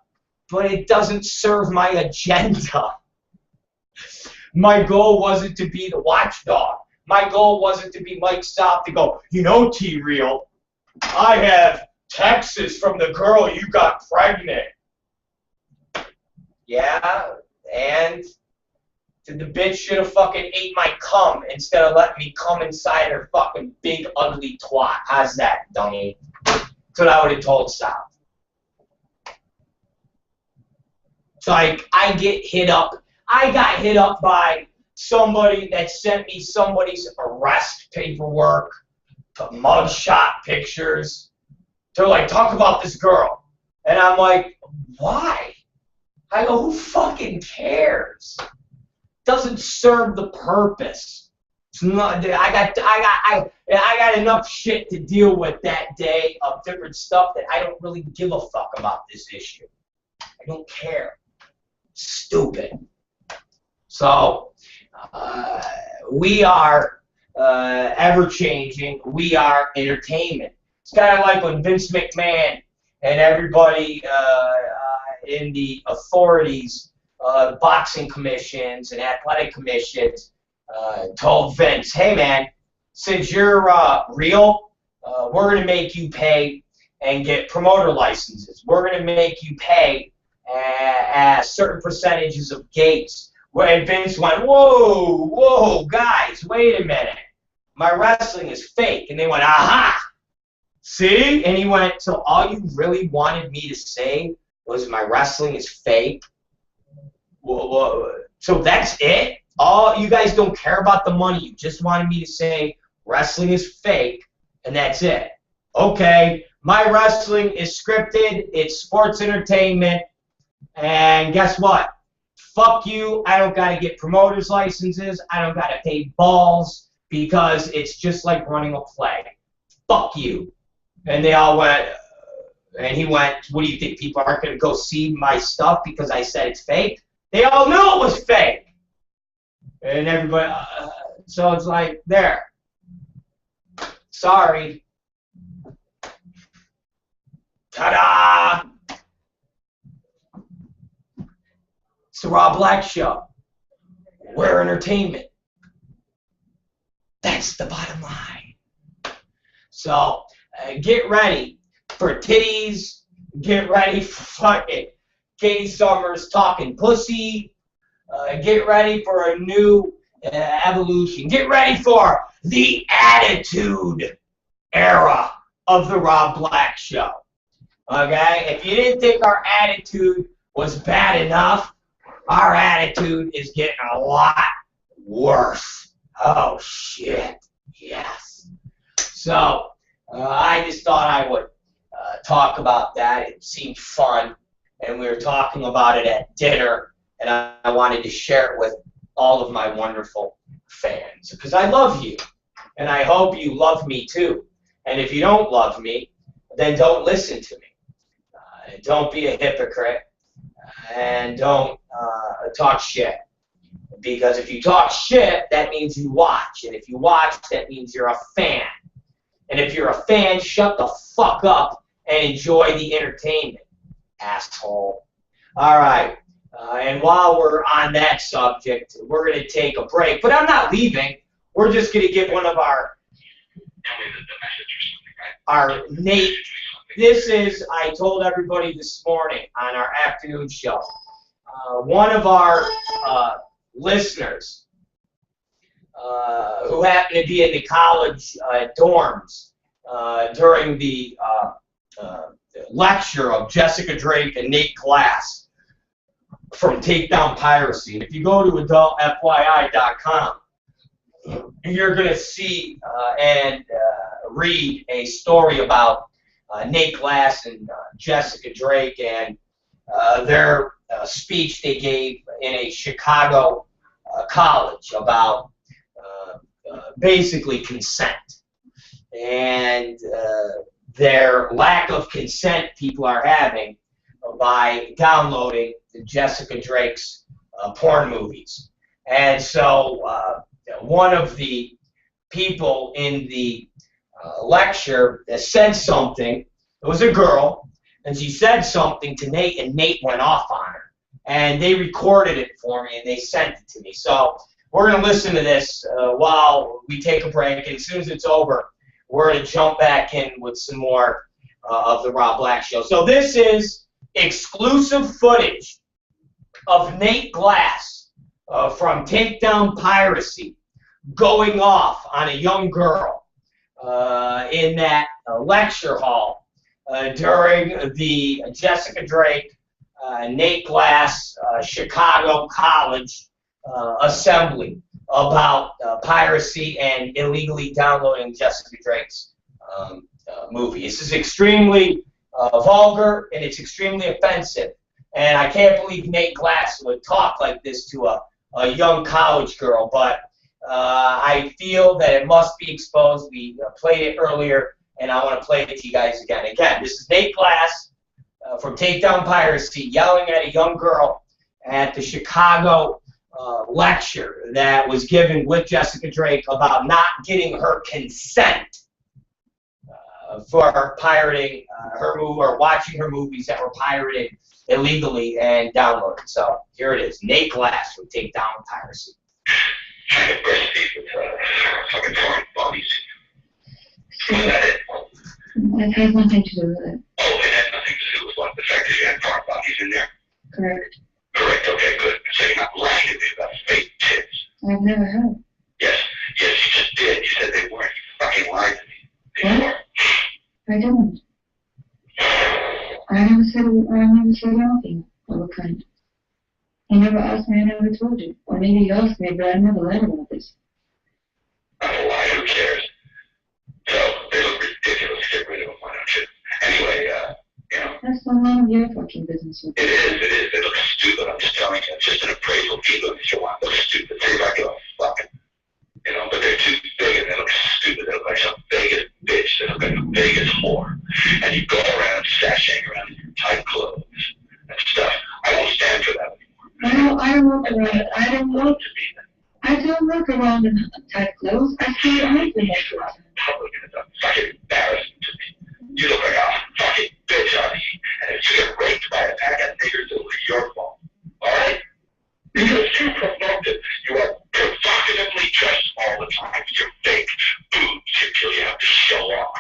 but it doesn't serve my agenda. My goal wasn't to be the watchdog. My goal wasn't to be Mike South to go, you know, T-Real, I have texts from the girl you got pregnant. Yeah, and the bitch should have fucking ate my cum instead of letting me come inside her fucking big ugly twat. How's that, dummy? That's what I would have told South. So I get hit up. I got hit up by somebody that sent me somebody's arrest paperwork, mugshot pictures. They're like, talk about this girl. And I'm like, why? I go, who fucking cares? Doesn't serve the purpose. It's not, I got enough shit to deal with that day of different stuff that I don't really give a fuck about this issue. I don't care. Stupid. So, we are ever changing. We are entertainment. It's kind of like when Vince McMahon and everybody in the authorities, boxing commissions and athletic commissions, told Vince, hey man, since you're real, we're going to make you pay and get promoter licenses. We're going to make you pay certain percentages of gates. Where Vince went, whoa, guys, wait a minute. My wrestling is fake. And they went, aha, see? And he went, so all you really wanted me to say was my wrestling is fake? So that's it? All you guys don't care about the money. You just wanted me to say wrestling is fake, and that's it. Okay, my wrestling is scripted. It's sports entertainment. And guess what? Fuck you. I don't got to get promoters' licenses. I don't got to pay balls because it's just like running a play. Fuck you. And they all went, and he went, what do you think? People aren't going to go see my stuff because I said it's fake? They all knew it was fake. And everybody, so it's like, there. Sorry. Ta-da! It's the Rob Black Show. We're entertainment. That's the bottom line. So, get ready for titties. Get ready for fucking Katie Summers talking pussy. Get ready for a new evolution. Get ready for the attitude era of the Rob Black Show. Okay? If you didn't think our attitude was bad enough, our attitude is getting a lot worse. Oh, shit. Yes. So, I just thought I would talk about that. It seemed fun, and we were talking about it at dinner, and I wanted to share it with all of my wonderful fans, because I love you, and I hope you love me too. And if you don't love me, then don't listen to me. Don't be a hypocrite. And don't talk shit. Because if you talk shit, that means you watch. And if you watch, that means you're a fan. And if you're a fan, shut the fuck up and enjoy the entertainment, asshole. All right. And while we're on that subject, we're going to take a break. But I'm not leaving. We're just going to give one of our Nate. This is, I told everybody this morning on our afternoon show, one of our listeners who happened to be in the college dorms during the lecture of Jessica Drake and Nate Glass from Takedown Piracy. And if you go to adultfyi.com, you're going to see and read a story about Nate Glass and Jessica Drake and their speech they gave in a Chicago college about basically consent. And their lack of consent people are having by downloading Jessica Drake's porn movies. And so one of the people in the lecture said something. It was a girl, and she said something to Nate, and Nate went off on her. And they recorded it for me, and they sent it to me. So we're going to listen to this while we take a break, and as soon as it's over, we're going to jump back in with some more of the Rob Black Show. So this is exclusive footage of Nate Glass from Takedown Piracy going off on a young girl in that lecture hall during the Jessica Drake, Nate Glass, Chicago College assembly about piracy and illegally downloading Jessica Drake's movie. This is extremely vulgar, and it's extremely offensive. And I can't believe Nate Glass would talk like this to a young college girl, but I feel that it must be exposed. We played it earlier, and I want to play it to you guys again. Again, this is Nate Glass from Takedown Piracy yelling at a young girl at the Chicago lecture that was given with Jessica Drake about not getting her consent for pirating her movie or watching her movies that were pirated illegally and downloaded. So here it is, Nate Glass from Takedown Piracy. Trying to brush teeth with fucking foreign bodies. Was that it? It has nothing to do with it. Oh, it had nothing to do with what? The fact that you had foreign bodies in there? Correct. Correct, okay, good. So you're not lying to me about fake tits. I've never heard. Yes, you just did. You said they weren't. You fucking lied to me. What? I don't. I never said anything of a kind. You never asked me, I never told you. Or maybe you asked me, but I never lied about this. I'm a liar, who cares? So, they look ridiculous. Get rid of them, why don't you? Anyway, you know. That's none of your fucking business. It is. They look stupid. I'm just telling you. It's just an appraisal. Keep them if you want. They look stupid. They look like a fucking, you know, but they're too big and they look stupid. They look like some Vegas bitch. They look like a Vegas whore. And you go around sashaying around in your tight clothes and stuff. I won't stand for that anymore. I don't walk around. I don't walk around in tight clothes. I stay at home for most of the time. Public and it's a fucking embarrassment to me. You look like a fucking bitch on me. And if you get raped by a pack of niggers, it'll be your fault. Alright? Because you promote it. You are provocatively dressed all the time with your fake boobs until you have to show off.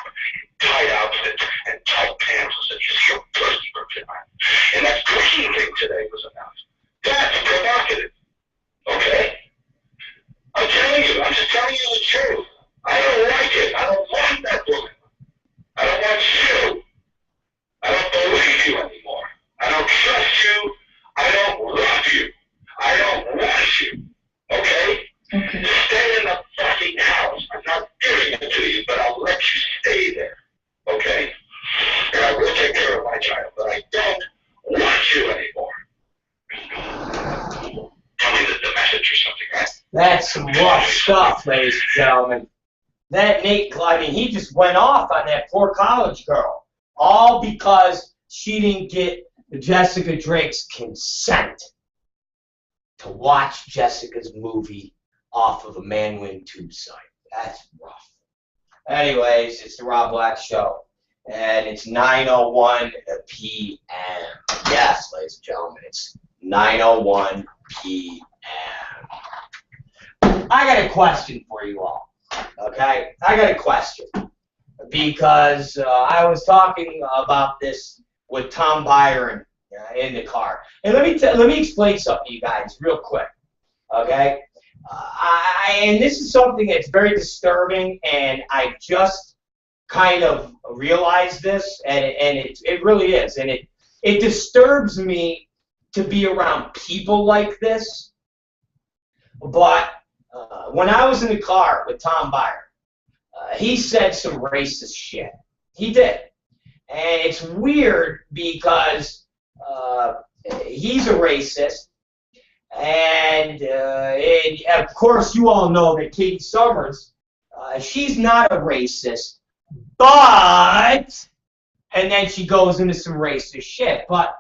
Tight outfits and tight pants so you see your pussy for tonight. And that cooking thing today was enough. That's provocative. Okay? I'm telling you. I'm just telling you the truth. I don't like it. I don't want that woman. I don't want you. I don't believe you anymore. I don't trust you. I don't love you. I don't want you. Okay? Okay. Stay in the fucking house. I'm not giving it to you, but I'll let you stay there. Okay? And I will take care of my child, but I don't want you anymore. Tell me the message or something, right? That's some rough stuff, ladies and gentlemen. That Nate, I mean, he just went off on that poor college girl, all because she didn't get Jessica Drake's consent to watch Jessica's movie off of a Manwin tube site. That's rough. Anyways, it's the Rob Black Show, and it's 9:01 p.m. Yes, ladies and gentlemen, it's 9:01 p.m. I got a question for you all. Okay, I got a question because I was talking about this with Tom Byron in the car, and let me explain something to you guys real quick. Okay, and this is something that's very disturbing, and I just kind of realized this, and it really is, and it disturbs me to be around people like this, but. When I was in the car with Tom Byron, he said some racist shit. He did. And it's weird because he's a racist. And of course, you all know that Katie Summers, she's not a racist. But, and then she goes into some racist shit. But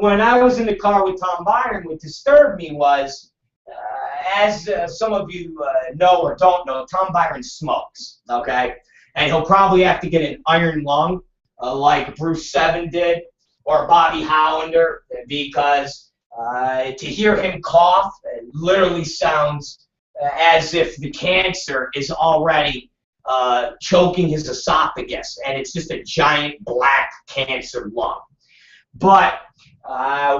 when I was in the car with Tom Byron, what disturbed me was, as some of you know or don't know, Tom Byron smokes, okay? And he'll probably have to get an iron lung like Bruce Seven did or Bobby Hollander because to hear him cough it literally sounds as if the cancer is already choking his esophagus and it's just a giant black cancer lung. But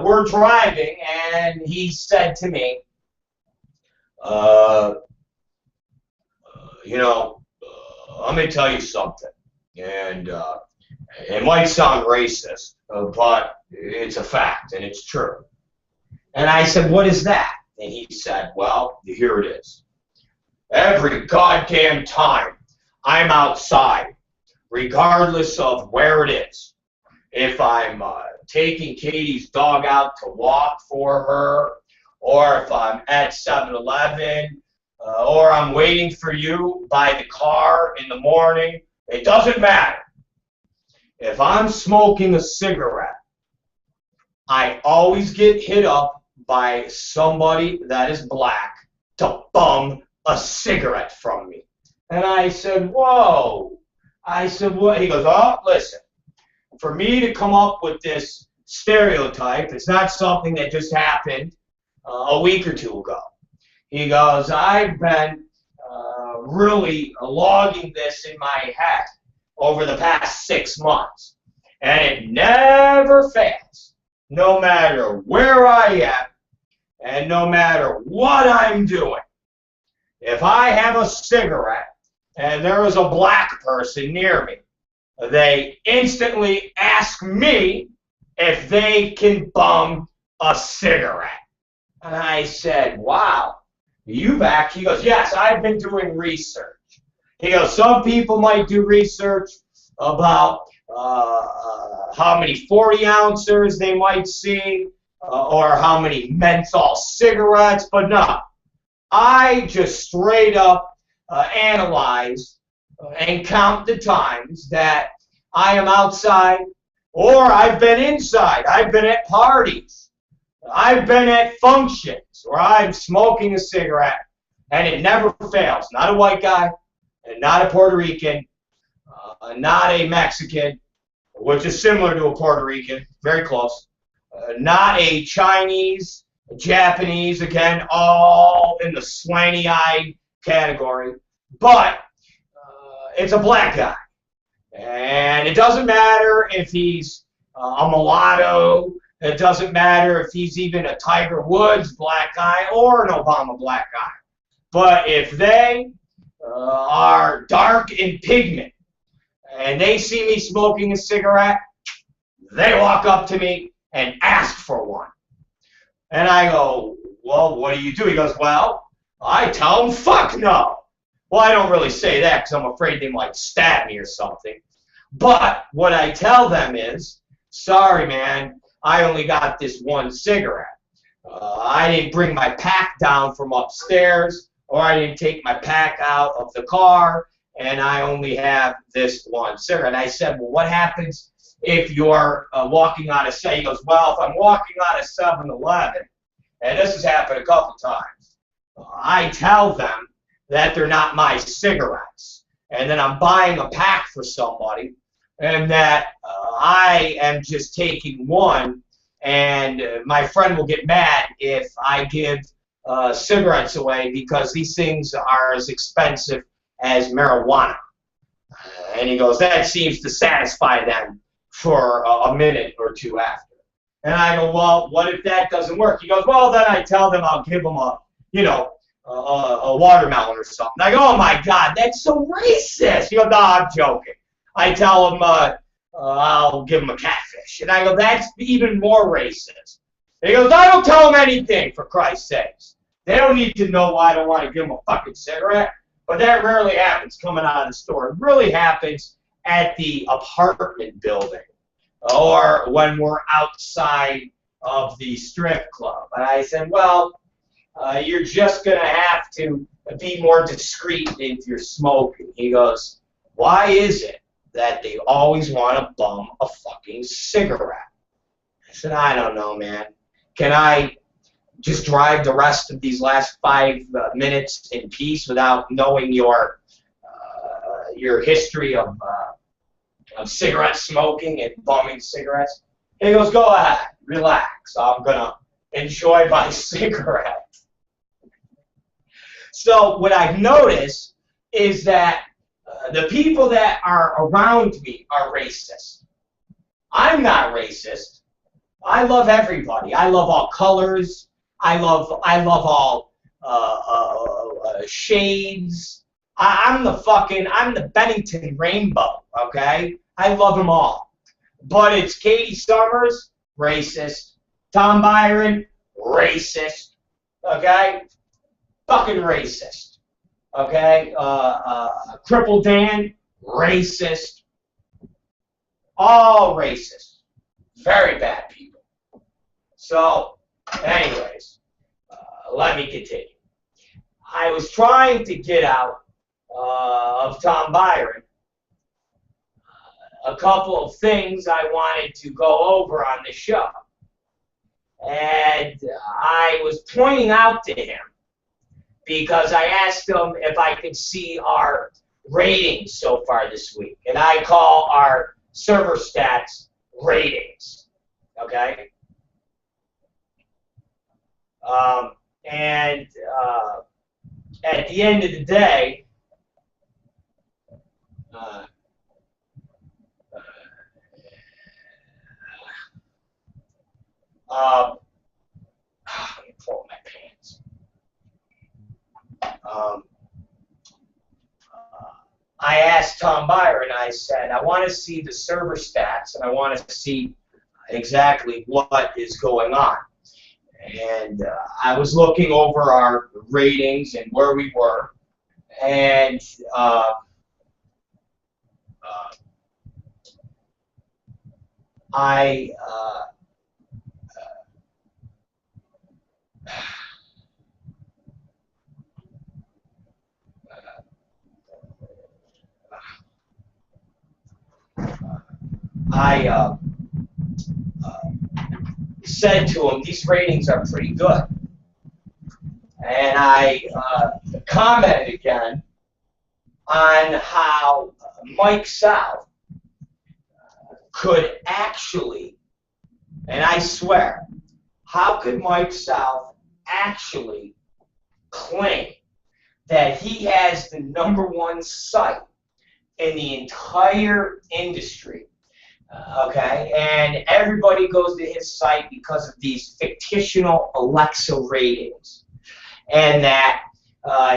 we're driving and he said to me, you know, I'm going to tell you something, and it might sound racist, but it's a fact, and it's true. And I said, what is that? And he said, well, here it is. Every goddamn time I'm outside, regardless of where it is, if I'm taking Katie's dog out to walk for her, or if I'm at 7-Eleven, or I'm waiting for you by the car in the morning, it doesn't matter. If I'm smoking a cigarette, I always get hit up by somebody that is black to bum a cigarette from me. And I said, whoa. I said, what? He goes, oh, listen, for me to come up with this stereotype, it's not something that just happened a week or two ago. He goes, I've been really logging this in my head over the past 6 months, and it never fails, no matter where I am and no matter what I'm doing. If I have a cigarette and there is a black person near me, they instantly ask me if they can bum a cigarette. And I said, wow, you back? He goes, yes, I've been doing research. He goes, some people might do research about how many 40 ounces they might see or how many menthol cigarettes, but no. I just straight up analyze and count the times that I am outside or I've been inside. I've been at parties. I've been at functions where I'm smoking a cigarette, and it never fails. Not a white guy, and not a Puerto Rican, not a Mexican, which is similar to a Puerto Rican, very close, not a Chinese, a Japanese, again, all in the slanty-eyed category, but it's a black guy. And it doesn't matter if he's a mulatto. It doesn't matter if he's even a Tiger Woods black guy or an Obama black guy. But if they are dark in pigment and they see me smoking a cigarette, they walk up to me and ask for one. And I go, well, what do you do? He goes, well, I tell them, fuck no. Well, I don't really say that because I'm afraid they might stab me or something. But what I tell them is, sorry, man, I only got this one cigarette. I didn't bring my pack down from upstairs, or I didn't take my pack out of the car, and I only have this one cigarette. And I said, well, what happens if you're walking out of, say, he goes, well, if I'm walking out of 7-Eleven, and this has happened a couple times, I tell them that they're not my cigarettes, and then I'm buying a pack for somebody, and that I am just taking one, and my friend will get mad if I give cigarettes away because these things are as expensive as marijuana. And he goes, that seems to satisfy them for a minute or two after. And I go, well, what if that doesn't work? He goes, well, then I tell them I'll give them a watermelon or something. I go, oh my God, that's so racist. He goes, no, I'm joking. I tell him I'll give him a catfish. And I go, that's even more racist. And he goes, I don't tell them anything, for Christ's sakes. They don't need to know why I don't want to give them a fucking cigarette. But that rarely happens coming out of the store. It really happens at the apartment building or when we're outside of the strip club. And I said, well, you're just going to have to be more discreet if you're smoking. He goes, why is it that they always want to bum a fucking cigarette? I said, I don't know, man. Can I just drive the rest of these last 5 minutes in peace without knowing your history of cigarette smoking and bumming cigarettes? He goes, go ahead, relax. I'm going to enjoy my cigarette. So what I've noticed is that the people that are around me are racist. I'm not racist. I love everybody. I love all colors. I love all shades. I'm the Bennington rainbow, okay? I love them all. But it's Katie Summers, racist. Tom Byron, racist, okay? Fucking racist, okay? Cripple Dan, racist. All racist. Very bad people. So, anyways, let me continue. I was trying to get out of Tom Byron a couple of things I wanted to go over on the show. And I was pointing out to him because I asked him if I could see our ratings so far this week. And I call our server stats ratings. Okay? And at the end of the day, let me pull up my pants. I asked Tom Byron, I said, I want to see the server stats, and I want to see exactly what is going on. And I was looking over our ratings and where we were, and I said to him, these ratings are pretty good. And I commented again on how Mike South could actually, and I swear, how could Mike South actually claim that he has the #1 site in the entire industry? Okay, and everybody goes to his site because of these fictional Alexa ratings, and that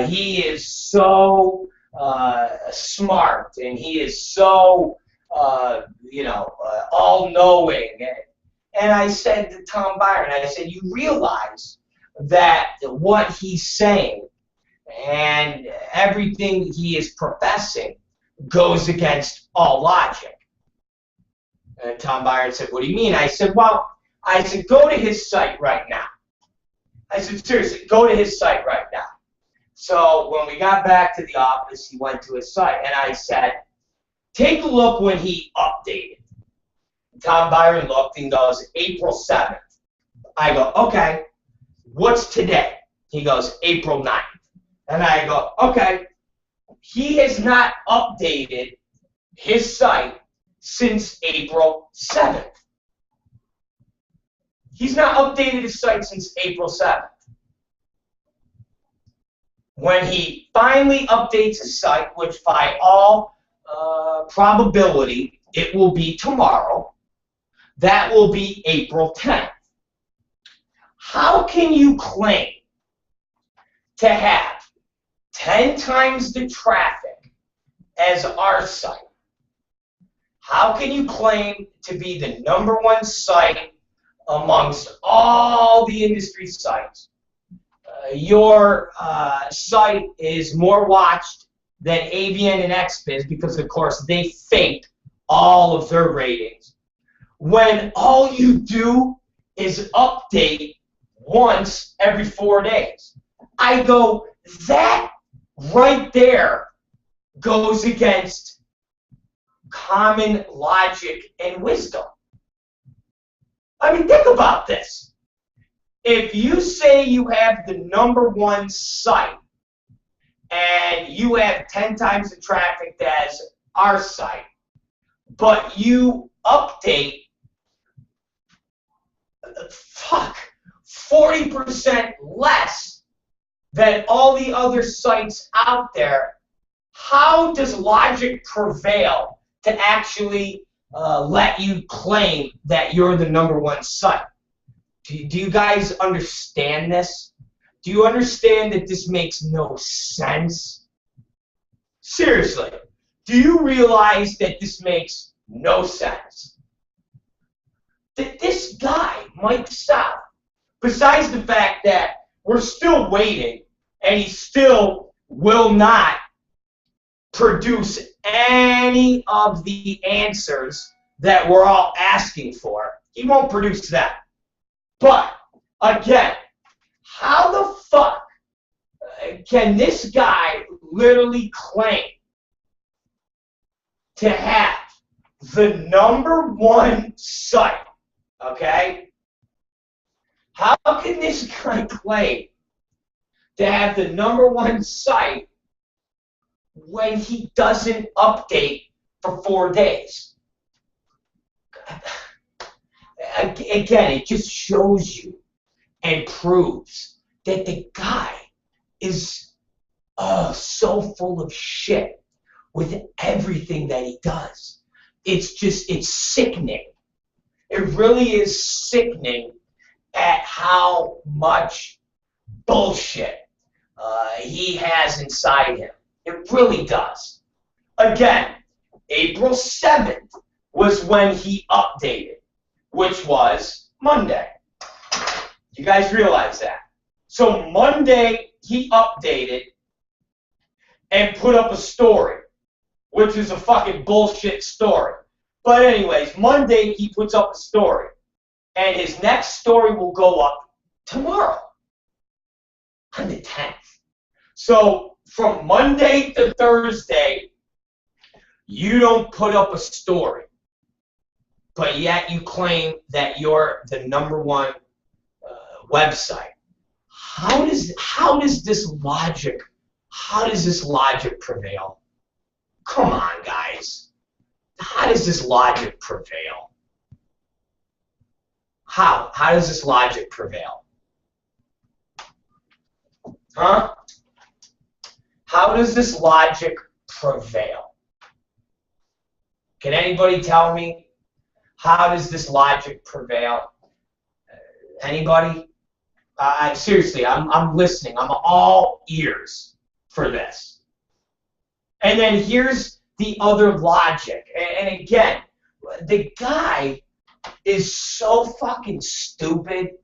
he is so smart, and he is so all-knowing. And I said to Tom Byron, I said, you realize that what he's saying and everything he is professing goes against all logic. And Tom Byron said, what do you mean? I said, well, go to his site right now. I said, seriously, go to his site right now. So when we got back to the office, he went to his site, and I said, take a look when he updated. Tom Byron looked and goes, April 7th. I go, okay, what's today? He goes, April 9th. And I go, okay, he has not updated his site since April 7th. He's not updated his site since April 7th. When he finally updates his site, which by all probability it will be tomorrow, that will be April 10th. How can you claim to have 10 times the traffic as our site? How can you claim to be the #1 site amongst all the industry sites? Your site is more watched than AVN and XBiz because, of course, they fake all of their ratings. When all you do is update once every 4 days. I go, that right there goes against common logic and wisdom. I mean, think about this. If you say you have the #1 site and you have 10 times the traffic as our site, but you update 40% less than all the other sites out there, how does logic prevail to actually let you claim that you're the #1 site? Do you guys understand this? Do you understand that this makes no sense? Seriously, do you realize that this makes no sense? That this guy, Mike South, besides the fact that we're still waiting and he still will not produce any of the answers that we're all asking for, He won't produce that. But, again, how the fuck can this guy literally claim to have the #1 site, okay? How can this guy claim to have the #1 site when he doesn't update for 4 days? Again, it just shows you and proves that the guy is so full of shit with everything that he does. It's sickening. It really is sickening at how much bullshit he has inside him. It really does. Again, April 7th was when he updated, which was Monday. You guys realize that? So Monday, he updated and put up a story, which is a fucking bullshit story. But anyways, Monday, he puts up a story. And his next story will go up tomorrow, on the 10th. So from Monday to Thursday, you don't put up a story, but yet you claim that you're the #1 website. How does this logic prevail? Come on, guys. How does this logic prevail? How does this logic prevail? Huh? How does this logic prevail? Can anybody tell me? How does this logic prevail? Anybody? Seriously, I'm listening. I'm all ears for this. And then here's the other logic. And again, the guy is so fucking stupid,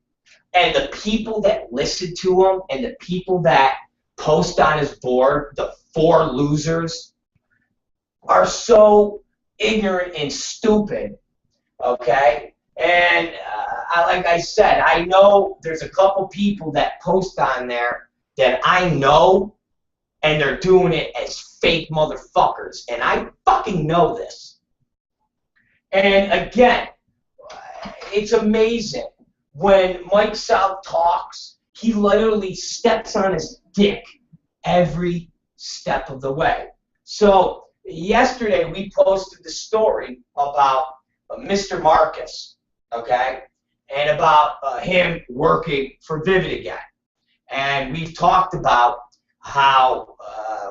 and the people that listen to him and the people that post on his board, the 4 losers, are so ignorant and stupid, okay? And like I said, I know there's a couple people that post on there that I know, and they're doing it as fake motherfuckers, and I fucking know this. And again, it's amazing. When Mike South talks, he literally steps on his dick every step of the way. So yesterday we posted the story about Mr. Marcus, okay, and about him working for Vivid again. And we've talked about how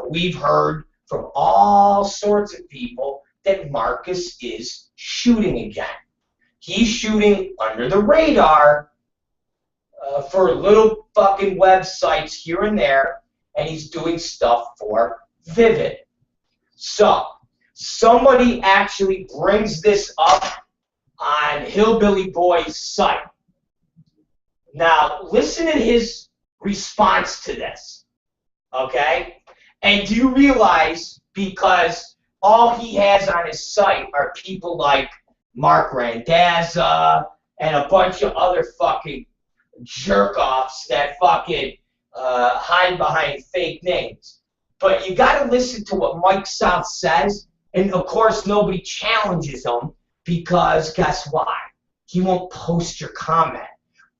we've heard from all sorts of people that Marcus is shooting again. He's shooting under the radar for little fucking websites here and there, and he's doing stuff for Vivid. So, somebody actually brings this up on Hillbilly Boy's site. Now, listen to his response to this, okay? And do you realize, because all he has on his site are people like Mark Randazza and a bunch of other fucking jerk-offs that fucking hide behind fake names. But you got to listen to what Mike South says, and of course nobody challenges him, because guess why? He won't post your comment.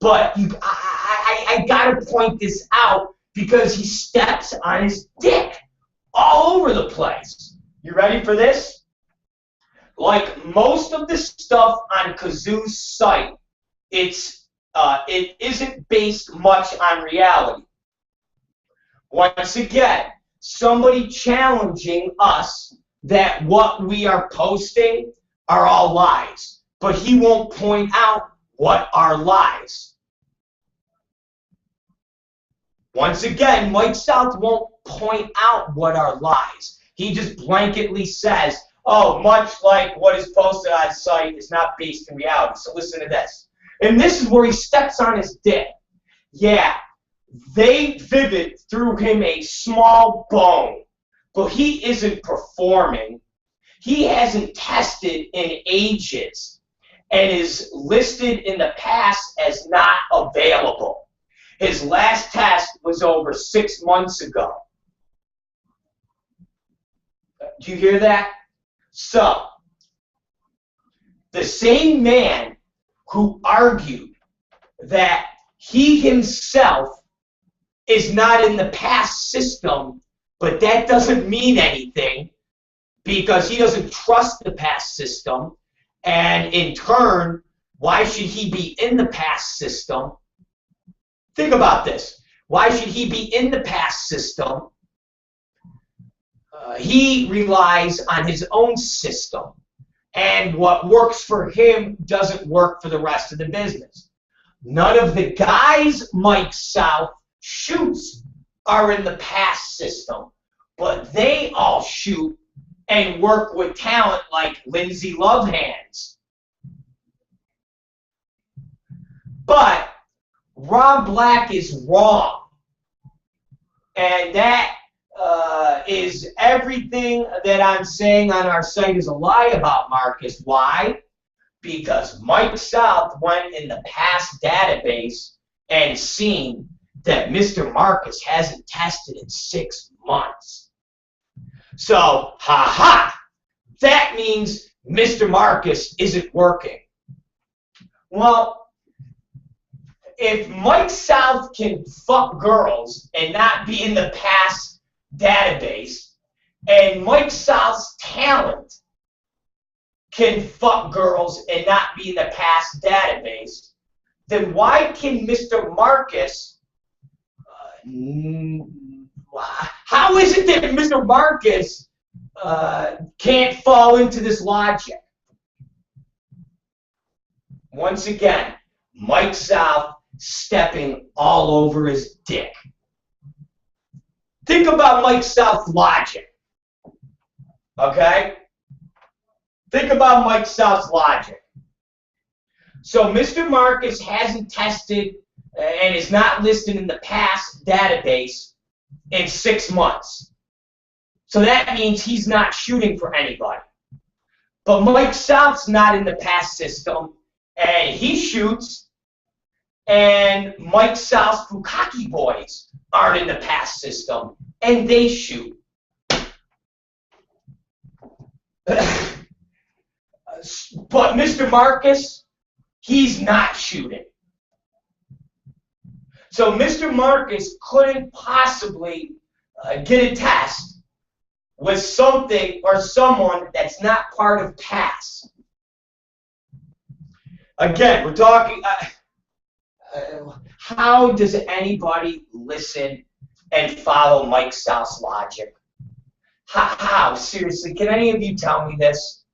But I got to point this out because he steps on his dick all over the place. You ready for this? Like most of the stuff on Kazoo's site, it isn't based much on reality. Once again, somebody challenging us that what we are posting are all lies, but he won't point out what are lies. Once again, Mike South won't point out what are lies. He just blanketly says, oh, much like what is posted on his site is not based in reality. So listen to this. And this is where he steps on his dick. Yeah, Vivid threw him a small bone, but he isn't performing. He hasn't tested in ages. and is listed in the past as not available. His last test was over 6 months ago. Do you hear that? So, the same man who argued that he himself is not in the past system, but that doesn't mean anything because he doesn't trust the past system, and in turn, why should he be in the past system? Think about this. Why should he be in the past system? He relies on his own system, and what works for him doesn't work for the rest of the business. None of the guys Mike South shoots are in the past system, but they all shoot and work with talent like Lindsay Lovehands. But Rob Black is wrong, and that is everything that I'm saying on our site is a lie about Marcus. Why? Because Mike South went in the past database and seen that Mr. Marcus hasn't tested in 6 months. So, that means Mr. Marcus isn't working. Well, if Mike South can fuck girls and not be in the past database, and Mike South's talent can fuck girls and not be in the past database, then why can Mr. Marcus, how is it that Mr. Marcus can't fall into this logic? Once again, Mike South stepping all over his dick. Think about Mike South's logic, okay? Think about Mike South's logic. So Mr. Marcus hasn't tested and is not listed in the past database in 6 months. So that means he's not shooting for anybody. But Mike South's not in the past system, and he shoots, and Mike South's Bukaki boys aren't in the past system, and they shoot. But Mr. Marcus, he's not shooting. So Mr. Marcus couldn't possibly get a test with something or someone that's not part of PASS. Again, we're talking, how does anybody listen and follow Mike South's logic? How? Seriously, can any of you tell me this?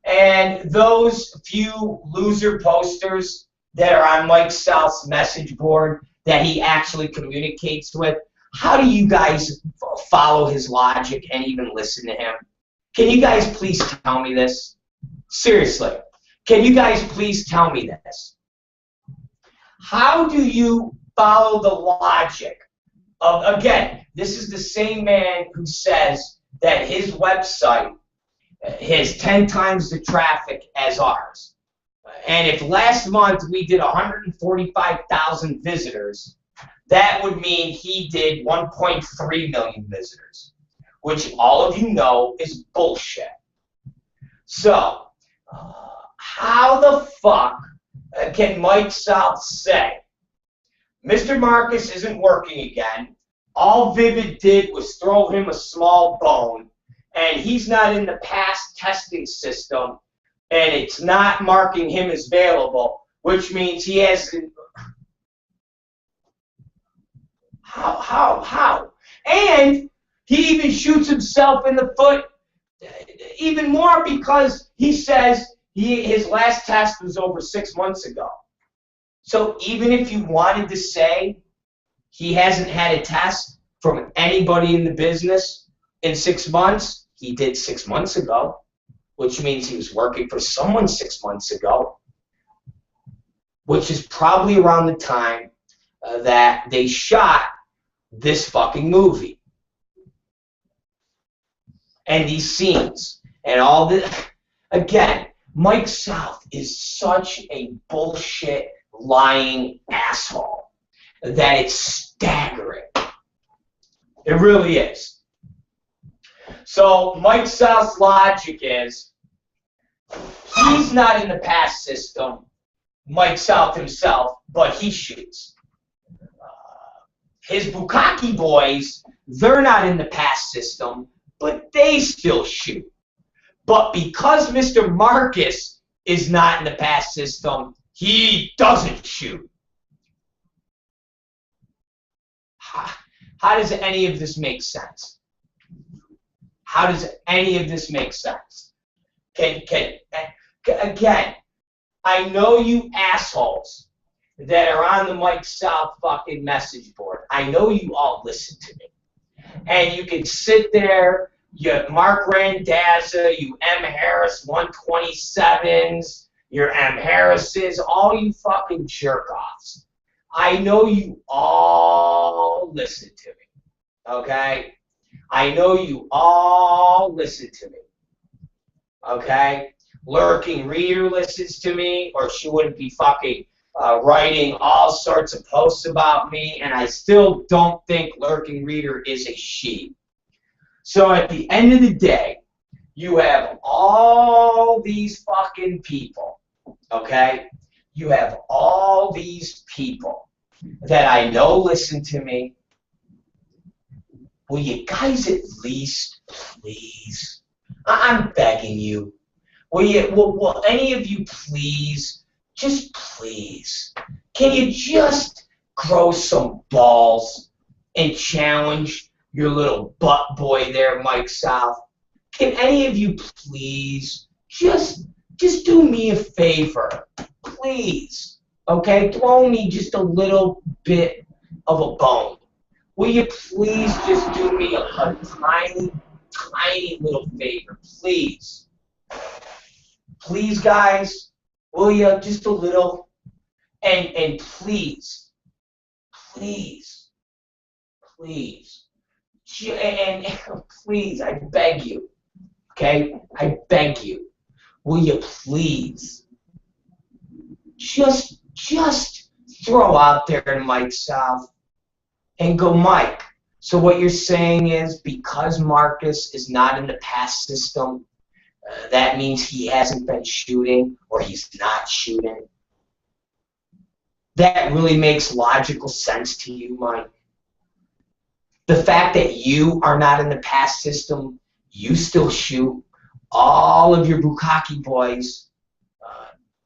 And those few loser posters that are on Mike South's message board that he actually communicates with, how do you guys follow his logic and even listen to him? Can you guys please tell me this? Seriously, can you guys please tell me this? How do you follow the logic of, again, this is the same man who says that his website has 10 times the traffic as ours. And if last month we did 145,000 visitors, that would mean he did 1.3 million visitors, which all of you know is bullshit. So, how the fuck can Mike South say, Mr. Marcus isn't working again, all Vivid did was throw him a small bone, and he's not in the past testing system, and it's not marking him as available, which means he hasn't. How? And he even shoots himself in the foot even more because he says his last test was over 6 months ago. So even if you wanted to say he hasn't had a test from anybody in the business in 6 months, he did 6 months ago, which means he was working for someone 6 months ago, which is probably around the time that they shot this fucking movie. And these scenes and all this. Again, Mike South is such a bullshit, lying asshole that it's staggering. It really is. So Mike South's logic is, he's not in the pass system, Mike South himself, but he shoots. His Bukkake boys, they're not in the pass system, but they still shoot. But because Mr. Marcus is not in the pass system, he doesn't shoot. How does any of this make sense? How does any of this make sense? Again, I know you assholes that are on the Mike South fucking message board. I know you all listen to me. And you can sit there, you Mark Randazza, you M. Harris 127s, your M. Harrises, all you fucking jerk-offs. I know you all listen to me, okay? I know you all listen to me, okay? Lurking Reader listens to me, or she wouldn't be fucking writing all sorts of posts about me, and I still don't think Lurking Reader is a she. So at the end of the day, you have all these fucking people, okay? You have all these people that I know listen to me. Will you guys at least, please, I'm begging you, will any of you please, just please, can you just grow some balls and challenge your little butt boy there, Mike South? Can any of you please just do me a favor, please, okay? Throw me just a little bit of a bone. Will you please just do me a tiny, tiny little favor, please? Please, guys, will you? Just a little. And please, please, please, and please, I beg you, okay? I beg you, will you please just throw out there to Mike South and go, Mike, so what you're saying is because Marcus is not in the pass system, that means he hasn't been shooting or he's not shooting? That really makes logical sense to you, Mike? The fact that you are not in the pass system, you still shoot, all of your Bukkake boys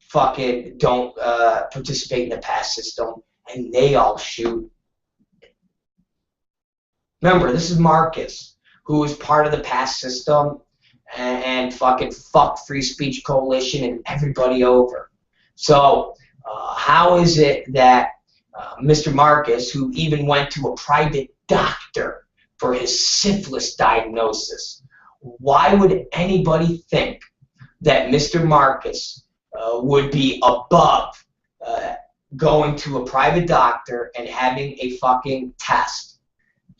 fucking don't participate in the pass system, and they all shoot. Remember, this is Marcus, who is part of the pass system and fucking fucked Free Speech Coalition and everybody over. So how is it that Mr. Marcus, who even went to a private doctor for his syphilis diagnosis, why would anybody think that Mr. Marcus would be above going to a private doctor and having a fucking test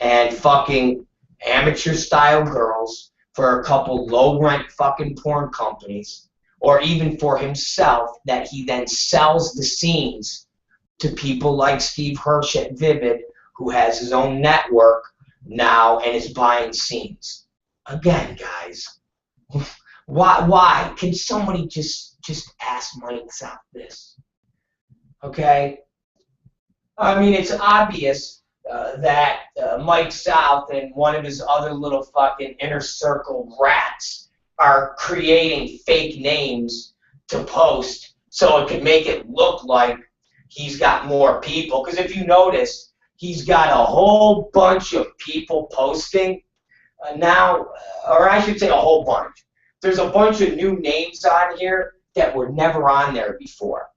and fucking amateur-style girls for a couple low-rent fucking porn companies, or even for himself, that he then sells the scenes to people like Steve Hirsch at Vivid, who has his own network now and is buying scenes? Again, guys, why? Can somebody just ask Mike South this? Okay? I mean, it's obvious that Mike South and one of his other little fucking inner circle rats are creating fake names to post so it can make it look like he's got more people. Because if you notice, he's got a whole bunch of people posting now, or I should say a whole bunch. There's a bunch of new names on here that were never on there before.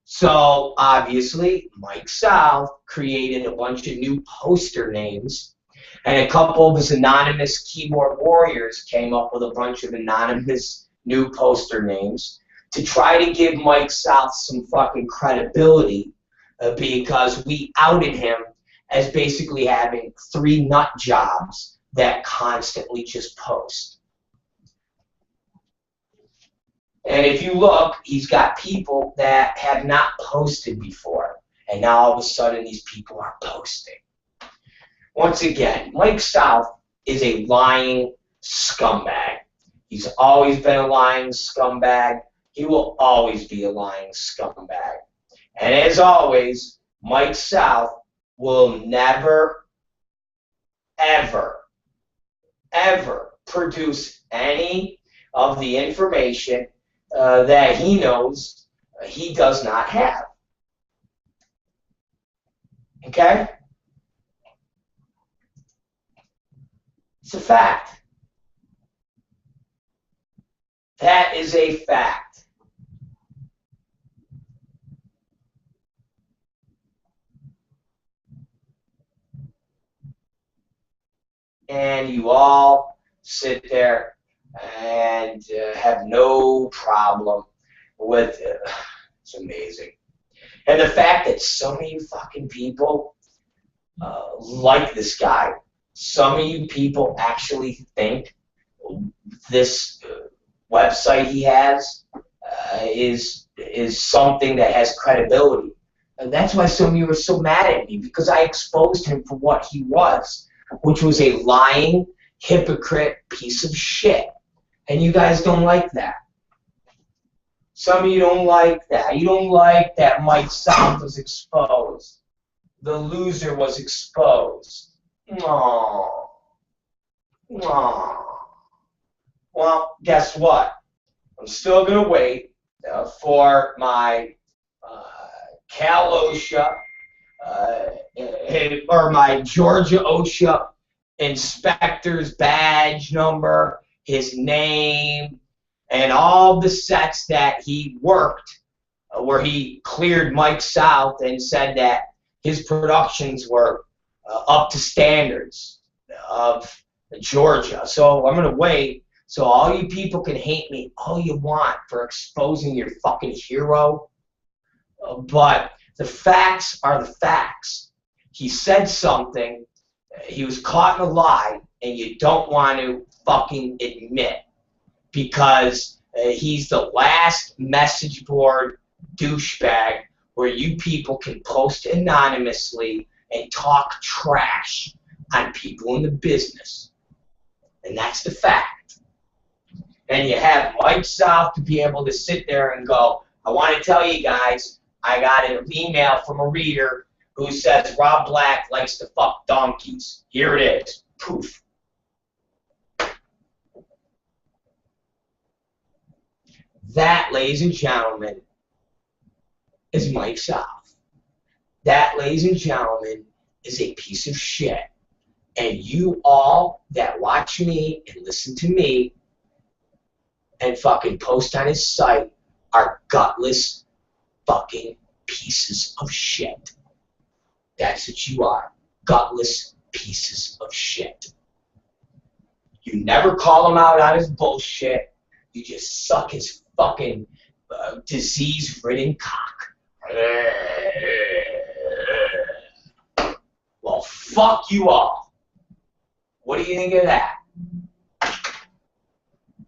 So, obviously, Mike South created a bunch of new poster names, and a couple of his anonymous keyboard warriors came up with a bunch of anonymous new poster names to try to give Mike South some fucking credibility because we outed him as basically having 3 nut jobs that constantly just post. And if you look, he's got people that have not posted before. And now all of a sudden these people are posting. Once again, Mike South is a lying scumbag. He's always been a lying scumbag. He will always be a lying scumbag. And as always, Mike South will never, ever, ever produce any of the information that he knows he does not have. Okay? It's a fact. That is a fact. And you all sit there and have no problem with it. It's amazing. And the fact that so many fucking people like this guy, some of you people actually think this website he has is something that has credibility. And that's why some of you are so mad at me, because I exposed him for what he was, which was a lying, hypocrite piece of shit. And you guys don't like that. Some of you don't like that. You don't like that Mike South was exposed. The loser was exposed. Aww. Aww. Well, guess what? I'm still going to wait for my Cal OSHA or my Georgia OSHA inspector's badge number, his name, and all the sets that he worked where he cleared Mike South and said that his productions were up to standards of Georgia. So I'm going to wait so all you people can hate me all you want for exposing your fucking hero. But the facts are the facts. He said something, he was caught in a lie, and you don't want to fucking admit, because he's the last message board douchebag where you people can post anonymously and talk trash on people in the business. And that's the fact. And you have Mike South to be able to sit there and go, I want to tell you guys, I got an email from a reader who says Rob Black likes to fuck donkeys. Here it is. Poof. That, ladies and gentlemen, is Mike South. That, ladies and gentlemen, is a piece of shit. And you all that watch me and listen to me and fucking post on his site are gutless fucking pieces of shit. That's what you are. Gutless pieces of shit. You never call him out on his bullshit. You just suck his fucking disease-ridden cock. Well, fuck you all. What do you think of that?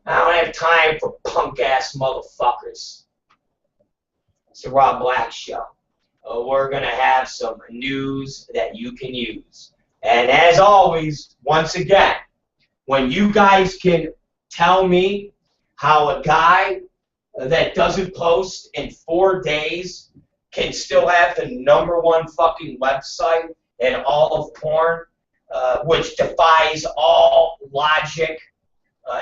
I don't have time for punk-ass motherfuckers. It's the Rob Black Show. We're going to have some news that you can use. And as always, once again, when you guys can tell me how a guy that doesn't post in 4 days can still have the #1 fucking website in all of porn, which defies all logic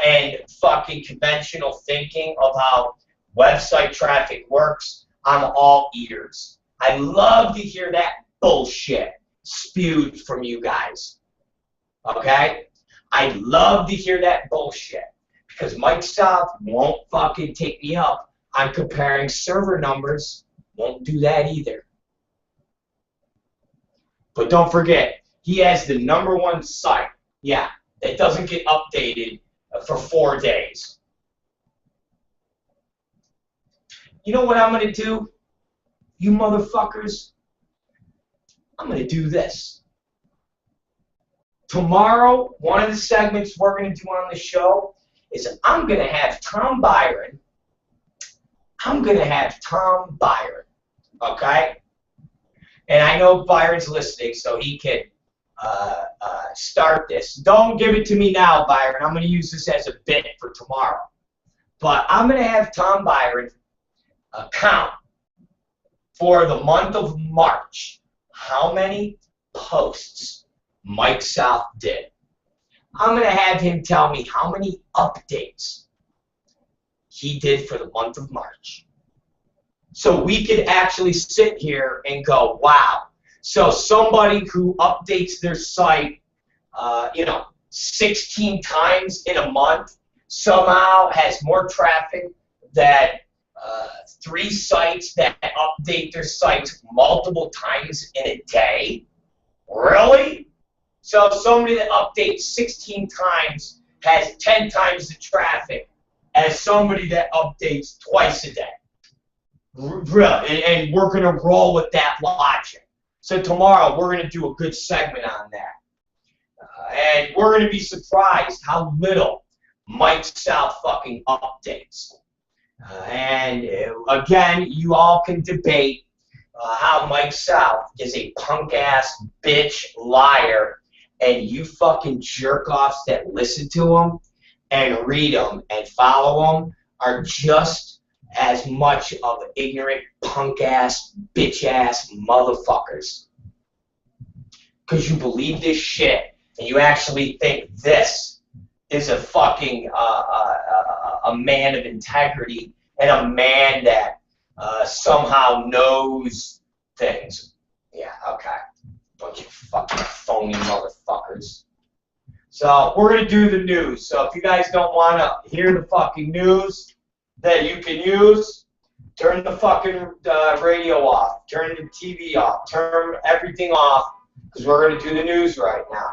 and fucking conventional thinking of how website traffic works, I'm all ears. I love to hear that bullshit spewed from you guys. Okay? I love to hear that bullshit. Because Mike South won't fucking take me up on comparing server numbers. Won't do that either. But don't forget, he has the #1 site. Yeah, that doesn't get updated for 4 days. You know what I'm going to do, you motherfuckers? I'm going to do this. Tomorrow, one of the segments we're going to do on the show is I'm going to have Tom Byron I'm going to have Tom Byron, okay? And I know Byron's listening, so he can start this. Don't give it to me now, Byron. I'm going to use this as a bit for tomorrow. But I'm going to have Tom Byron count for the month of March how many posts Mike South did. I'm going to have him tell me how many updates he did for the month of March. So we could actually sit here and go, wow. So somebody who updates their site, 16 times in a month somehow has more traffic than 3 sites that update their sites multiple times in a day? Really? So somebody that updates 16 times has 10 times the traffic as somebody that updates twice a day. Really? And we're going to roll with that logic. So tomorrow we're going to do a good segment on that. And we're going to be surprised how little Mike South fucking updates. And again, you all can debate how Mike South is a punk-ass bitch liar, and you fucking jerk-offs that listen to him and read him and follow him are just as much of ignorant punk-ass, bitch-ass motherfuckers. Because you believe this shit, and you actually think this is a fucking a man of integrity and a man that somehow knows things. Yeah, okay. Bunch of fucking phony motherfuckers. So we're going to do the news. So if you guys don't want to hear the fucking news that you can use, turn the fucking radio off. Turn the TV off. Turn everything off, because we're going to do the news right now.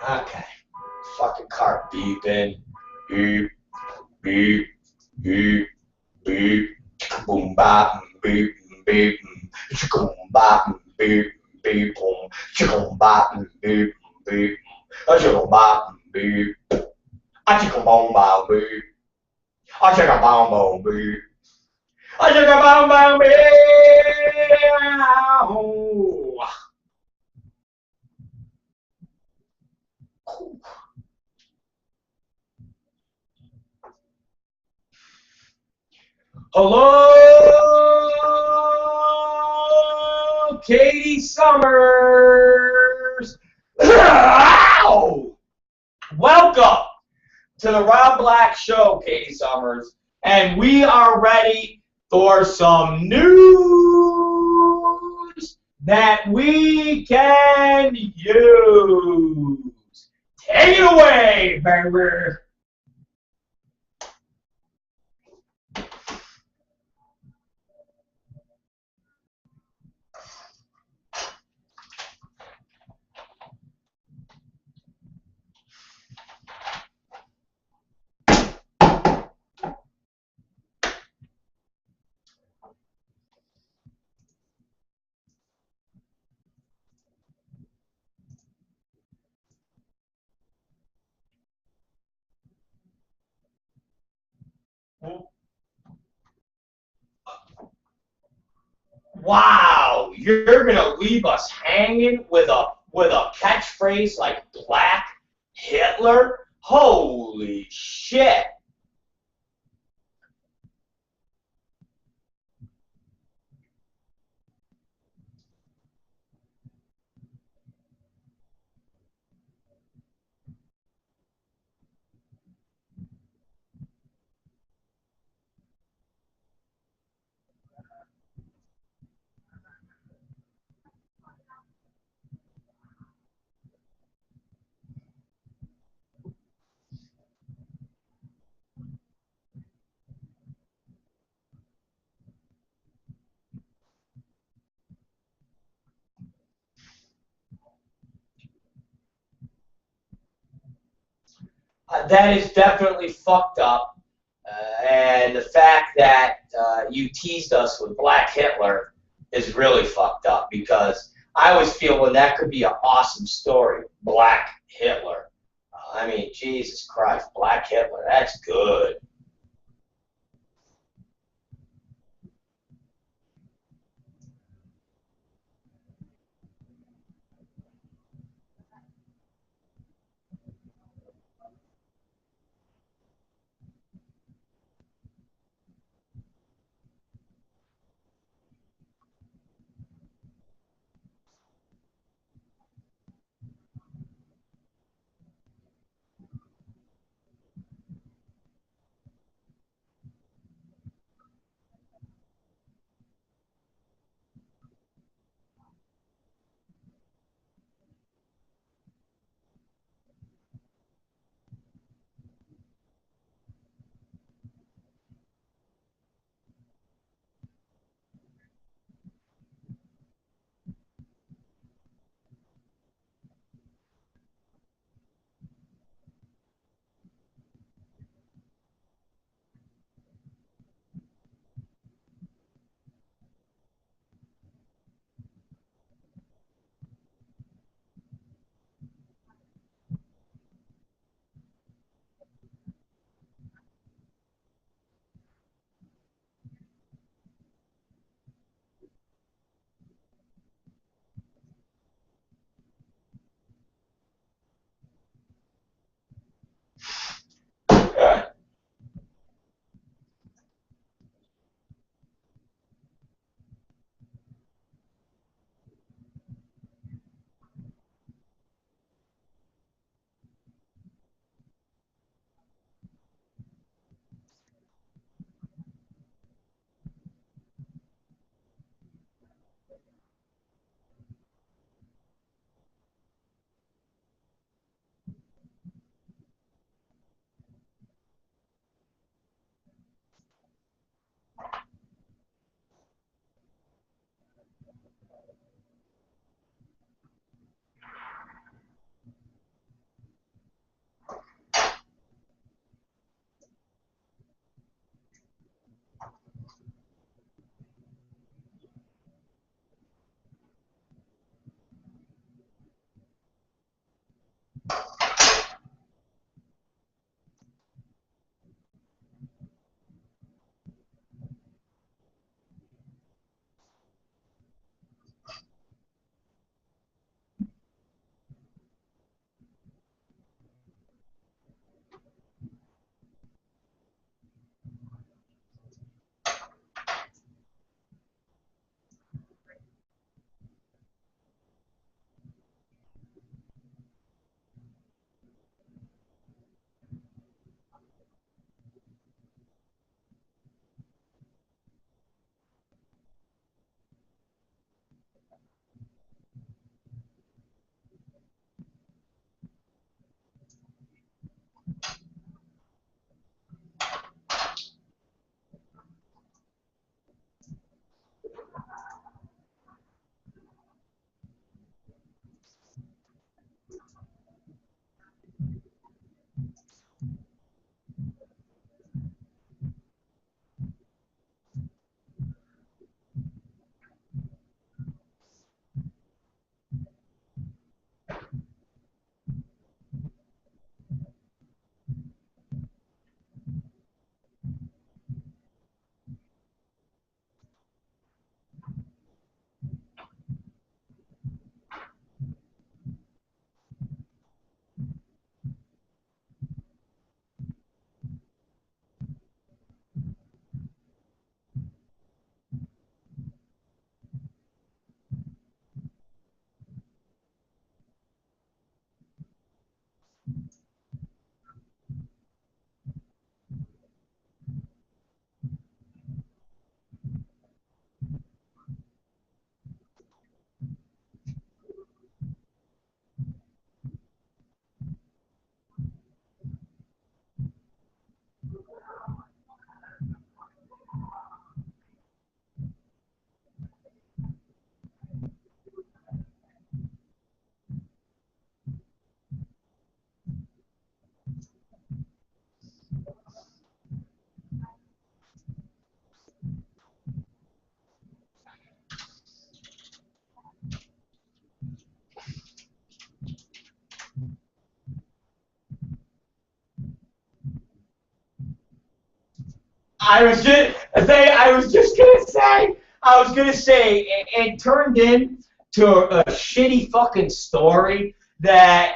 Okay. Fucking car beeping. Beep, beep, beep, beep. Boom, bop, beep, beep. Boom, bop, beep, beep, boom. Boom, bop, beep, beep. Boom, bop, beep. I chicken bomb bomb beep. I chicken bomb bomb beep. I chicken bomb bomb beep. Hello, Katie Summers. Ow! Welcome to the Rob Black Show, Katie Summers, and we are ready for some news that we can use. Take it away, baby. Wow, you're gonna leave us hanging with a catchphrase like Black Hitler? Holy shit. That is definitely fucked up, and the fact that you teased us with Black Hitler is really fucked up, because I always feel, well, that could be an awesome story, Black Hitler. I mean, Jesus Christ, Black Hitler, that's good. I was gonna say, it turned into a shitty fucking story that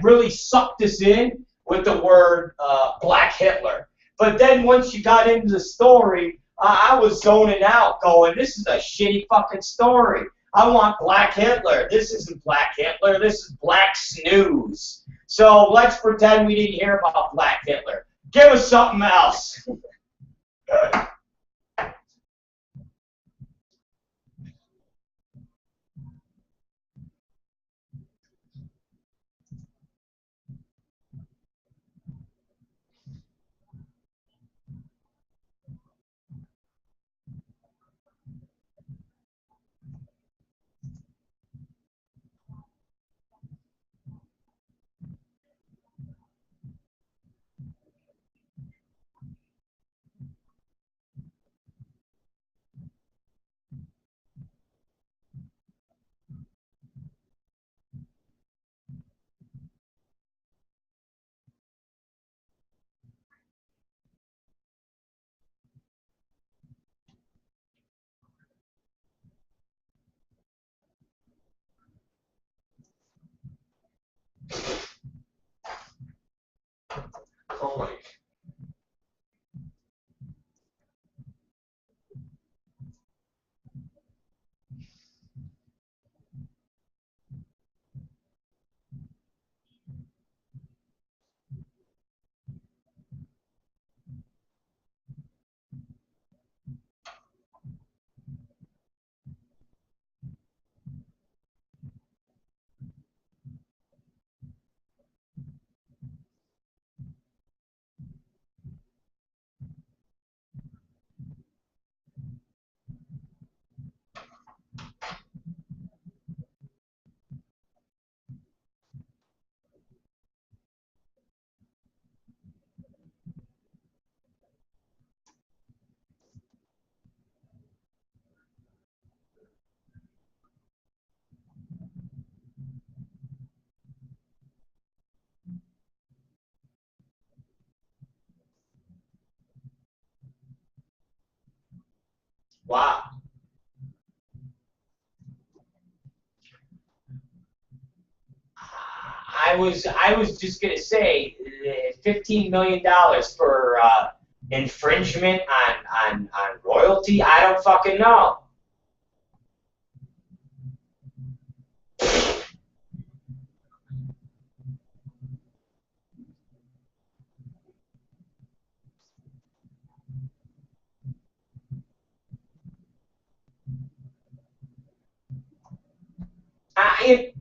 really sucked us in with the word Black Hitler. But then once you got into the story, I was zoning out, going, "This is a shitty fucking story. I want Black Hitler. This isn't Black Hitler. This is Black Snooze." So let's pretend we didn't hear about Black Hitler. Give us something else. Oh my. Wow. I was just gonna say, $15 million for infringement on royalty. I don't fucking know. I,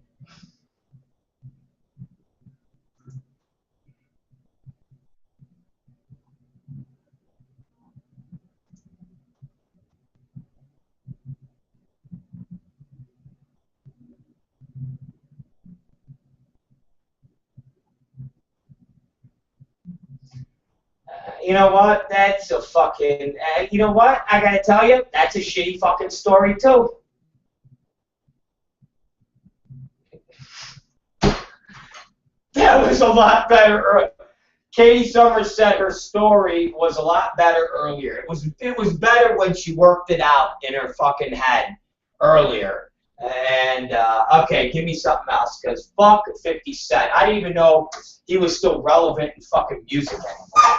you know what? That's a fucking. You know what? I gotta tell you, that's a shitty fucking story too. That was a lot better. Katie Summers said her story was a lot better earlier. It was better when she worked it out in her fucking head earlier. And okay, give me something else, because fuck 50 Cent. I didn't even know he was still relevant in fucking music anymore.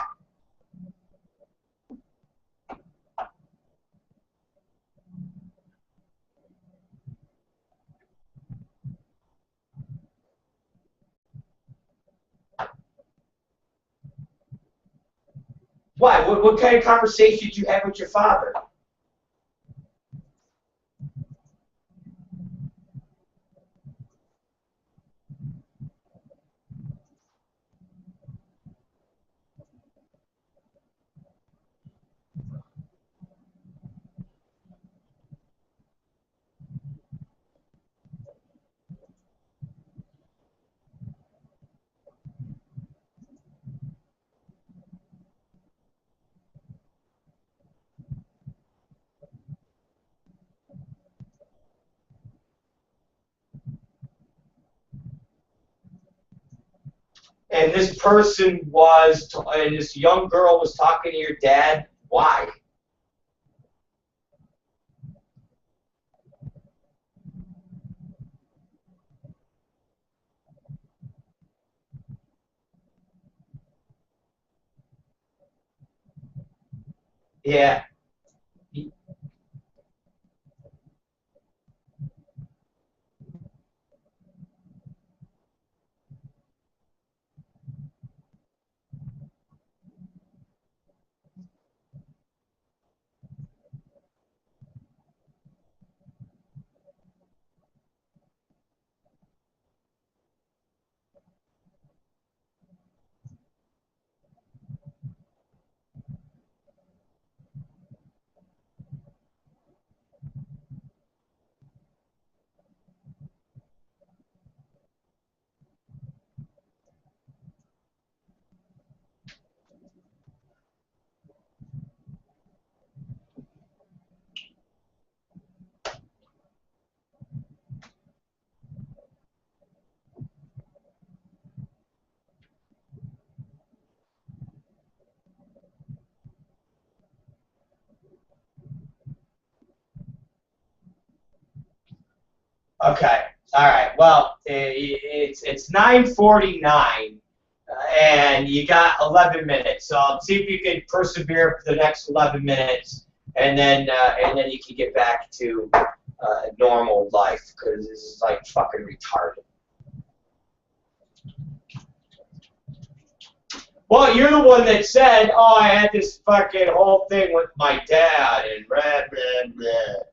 Why? What kind of conversation did you have with your father? And this person was, and this young girl was talking to your dad. Why? Yeah. Okay. All right. Well, it's 9:49, and you got 11 minutes. So I'll see if you can persevere for the next 11 minutes, and then you can get back to normal life, because this is like fucking retarded. Well, you're the one that said, "Oh, I had this fucking whole thing with my dad," and blah blah blah.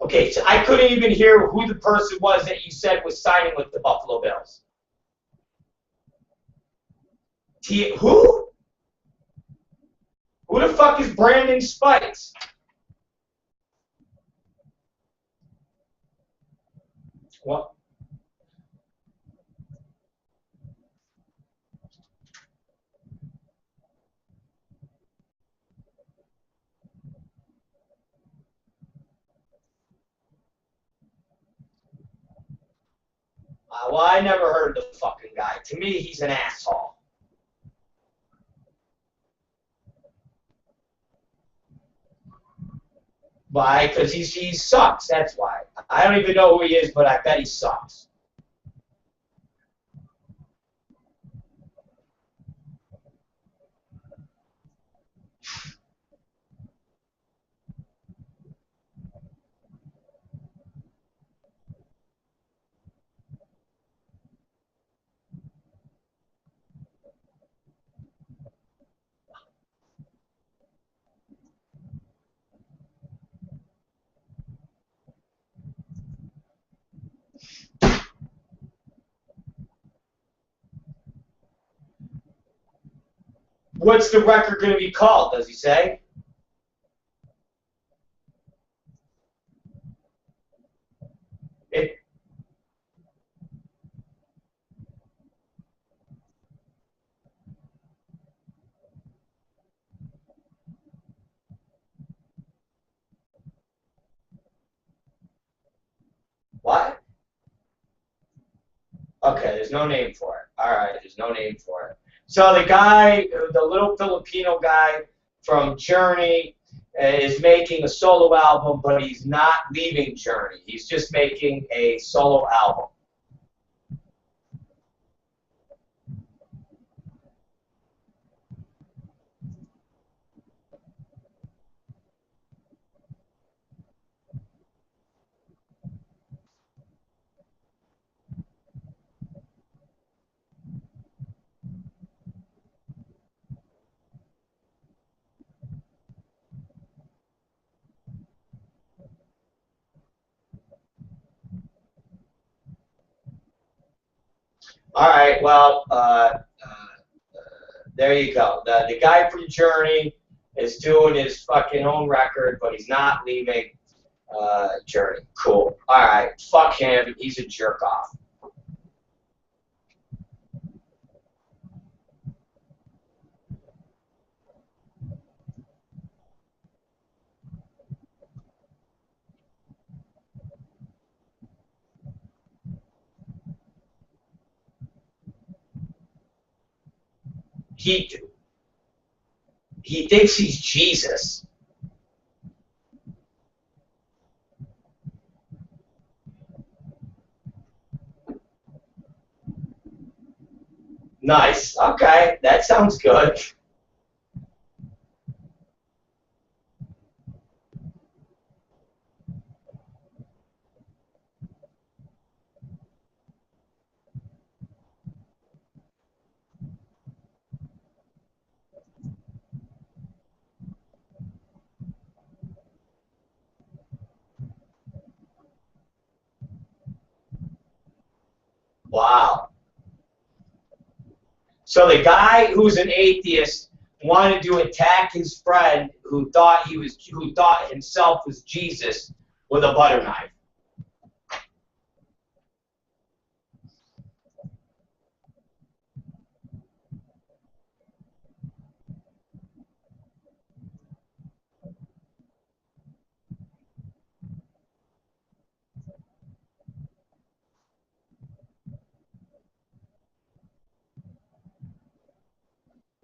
Okay, so I couldn't even hear who the person was that you said was signing with the Buffalo Bills. Who? Who the fuck is Brandon Spikes? What? Well, I never heard of the fucking guy. To me, he's an asshole. Why? Because he sucks. That's why. I don't even know who he is, but I bet he sucks. What's the record going to be called? Does he say? It. What? Okay, there's no name for it. All right, there's no name for it. So the guy, the little Filipino guy from Journey, is making a solo album, but he's not leaving Journey. He's just making a solo album. All right, well, there you go. The guy from Journey is doing his fucking own record, but he's not leaving Journey. Cool. All right. Fuck him. He's a jerk off. He thinks he's Jesus. Nice. Okay, that sounds good. Wow. So the guy who's an atheist wanted to attack his friend who thought himself was Jesus with a butter knife.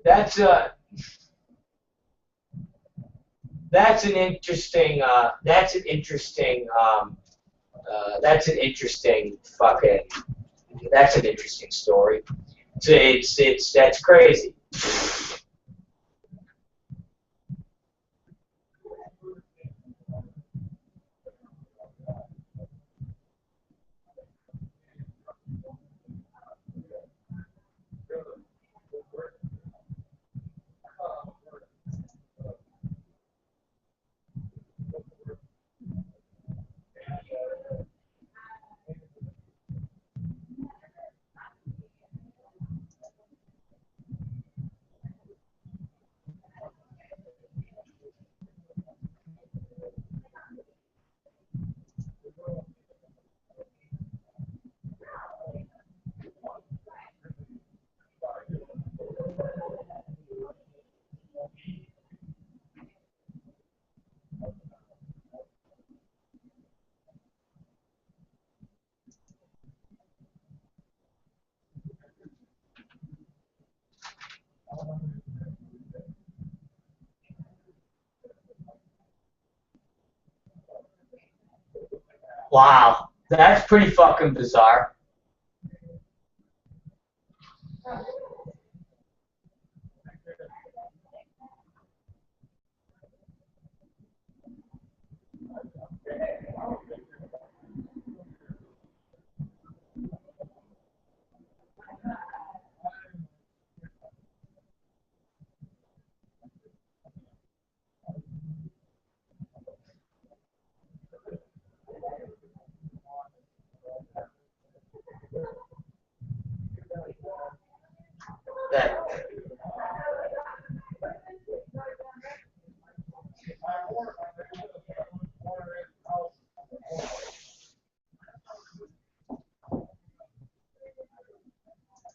That's a that's an interesting that's an interesting story. That's crazy. Wow, that's pretty fucking bizarre. That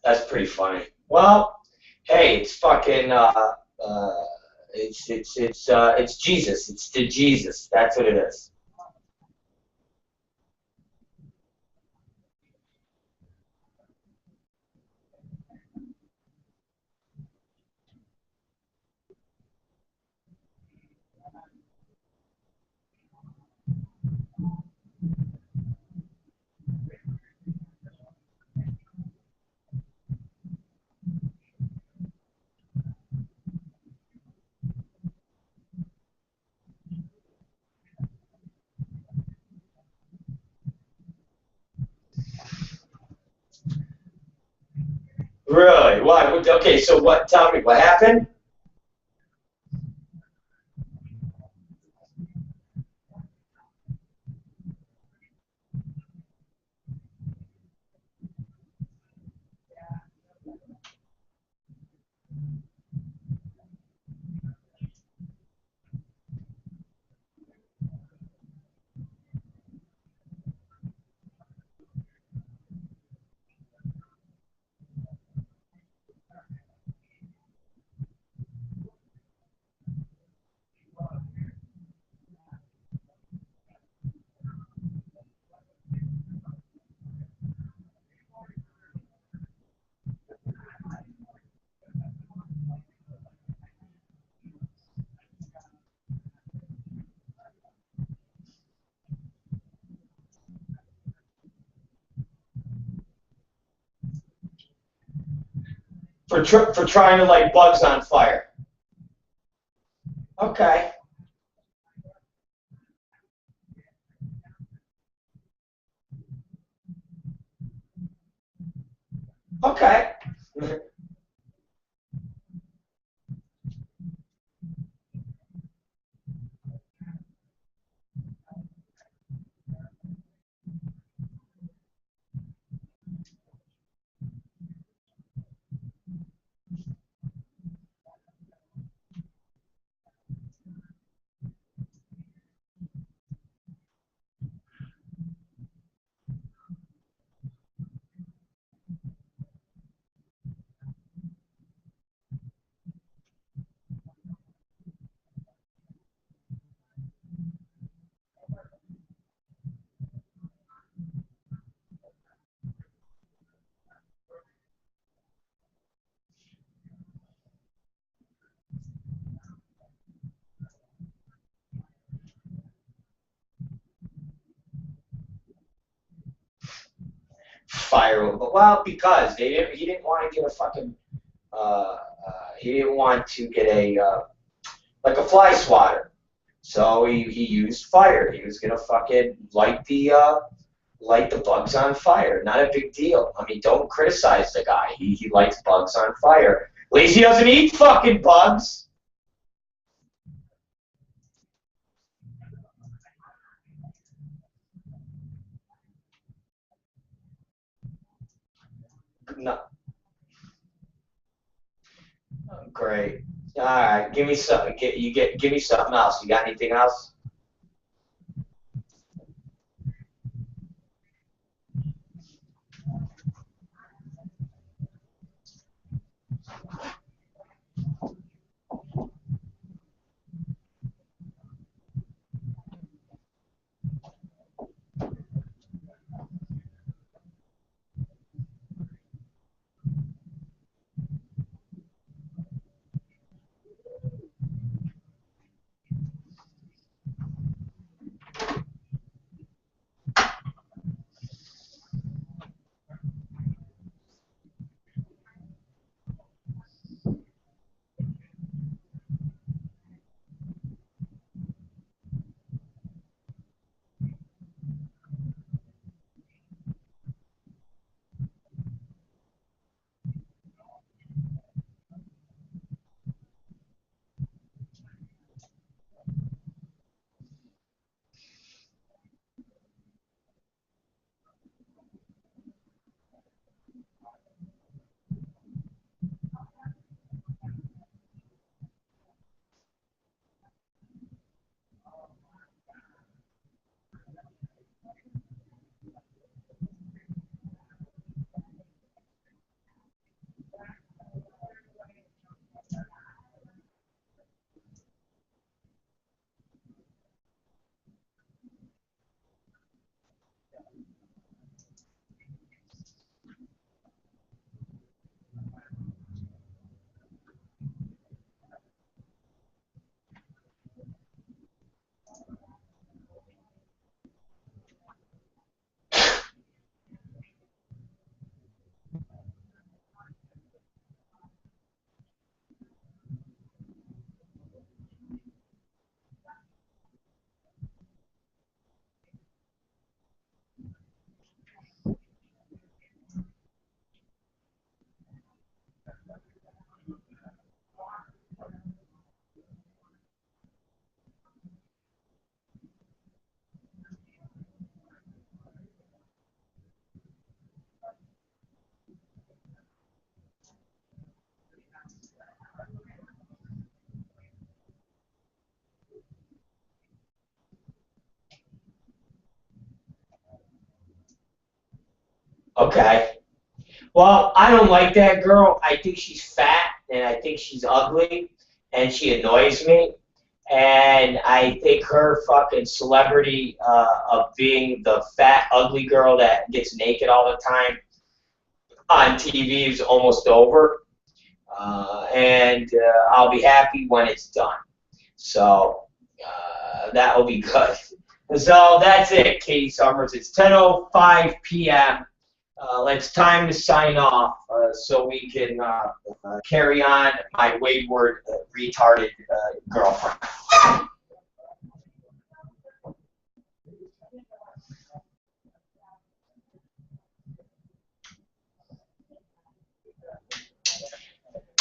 that's pretty funny. Well, hey, it's fucking it's Jesus. It's to Jesus. That's what it is. Really? Why? Okay, so what? Tell me what happened. for trying to light bugs on fire. Okay. Okay. Fire. Well, because he didn't want to get a fucking he didn't want to get a like a fly swatter. So he used fire. He was gonna fucking light the bugs on fire. Not a big deal. I mean, don't criticize the guy. He lights bugs on fire. At least he doesn't eat fucking bugs. No. Great. All right, give me some. Give me something else. You got anything else? Okay. Well, I don't like that girl. I think she's fat and I think she's ugly and she annoys me. And I think her fucking celebrity of being the fat, ugly girl that gets naked all the time on TV is almost over. And I'll be happy when it's done. So that will be good. So that's it, Katie Summers. It's 10:05 p.m. It's time to sign off. so we can carry on my wayward, retarded girlfriend.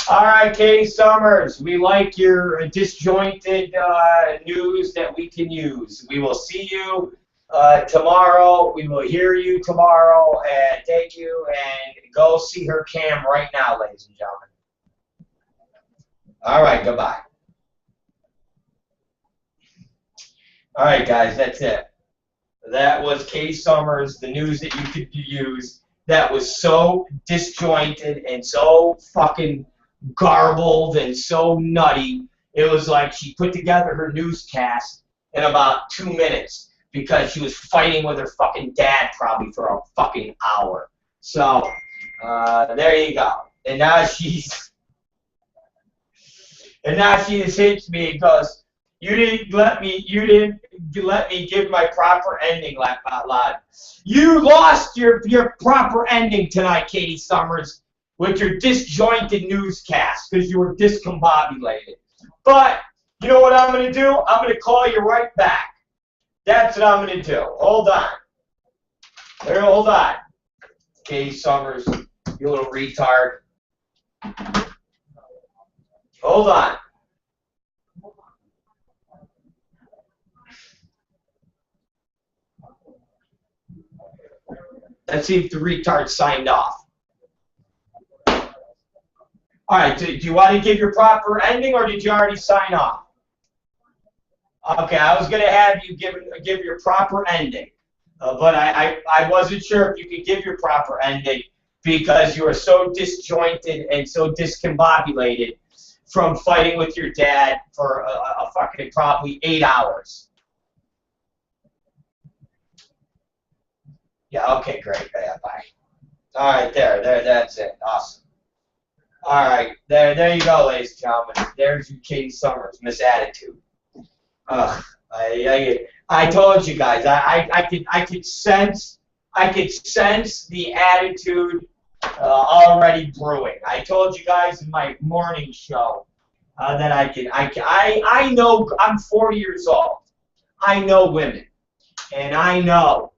All right, Katie Summers, we like your disjointed news that we can use. We will see you tomorrow. We will hear you tomorrow. And thank you. And go see her cam right now, ladies and gentlemen. All right, goodbye. All right, guys, that's it. That was Katie Summers, the news that you could use. That was so disjointed and so fucking garbled and so nutty. It was like she put together her newscast in about 2 minutes because she was fighting with her fucking dad probably for a fucking hour. So there you go. And now she just hits me and goes, you didn't let me give my proper ending, laugh out loud. You lost your proper ending tonight, Katie Summers, with your disjointed newscast because you were discombobulated. But you know what I'm going to do? I'm going to call you right back. That's what I'm going to do. Hold on. Hold on. Katie Summers, you little retard. Hold on. Let's see if the retard signed off. All right, do you want to give your proper ending, or did you already sign off? Okay, I was going to have you give your proper ending, but I wasn't sure if you could give your proper ending because you were so disjointed and so discombobulated from fighting with your dad for a fucking probably 8 hours. Yeah, okay, great. Yeah, bye. All right, there, that's it. Awesome. All right, there you go, ladies and gentlemen. There's your Katie Summers, Miss Attitude. I told you guys, I could sense the attitude already brewing. I told you guys in my morning show that I know I'm 40 years old. I know women, and I know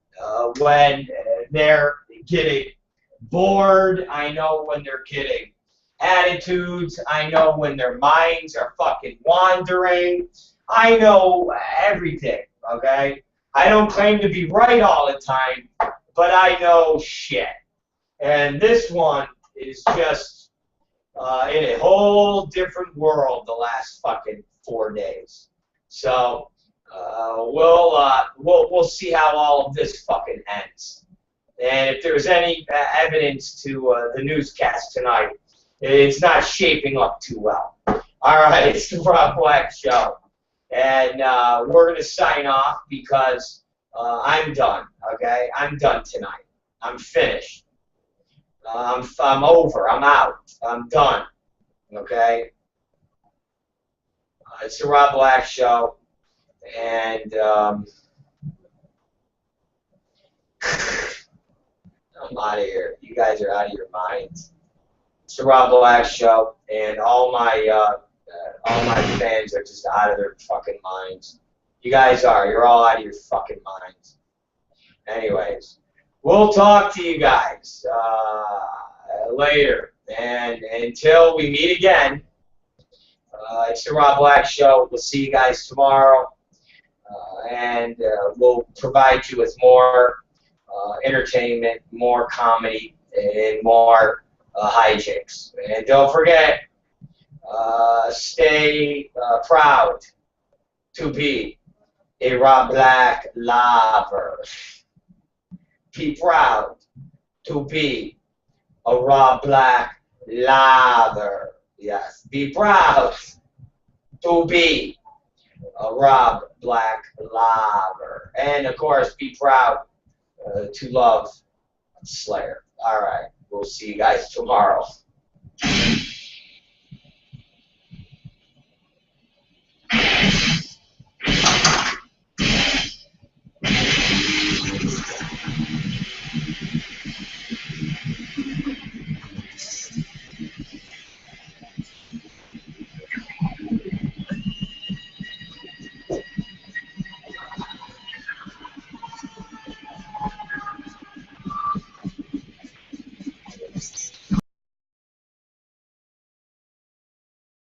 when they're getting bored. I know when they're getting attitudes. I know when their minds are fucking wandering. I know everything, okay? I don't claim to be right all the time, but I know shit. And this one is just in a whole different world the last fucking 4 days. So we'll see how all of this fucking ends. And if there's any evidence to the newscast tonight, it's not shaping up too well. All right, it's the Rob Black Show. And we're going to sign off because I'm done, okay? I'm done tonight. I'm finished. I'm over. I'm out. I'm done, okay? It's the Rob Black Show. And I'm out of here. You guys are out of your minds. It's the Rob Black Show, and all my fans are just out of their fucking minds. You guys are. You're all out of your fucking minds. Anyways, we'll talk to you guys later. And until we meet again, it's the Rob Black Show. We'll see you guys tomorrow. And we'll provide you with more entertainment, more comedy, and more hijinks. And don't forget, stay proud to be a Rob Black lover. Be proud to be a Rob Black lover. Yes, be proud to be a Rob Black lover. And of course, be proud to love Slayer. All right, we'll see you guys tomorrow.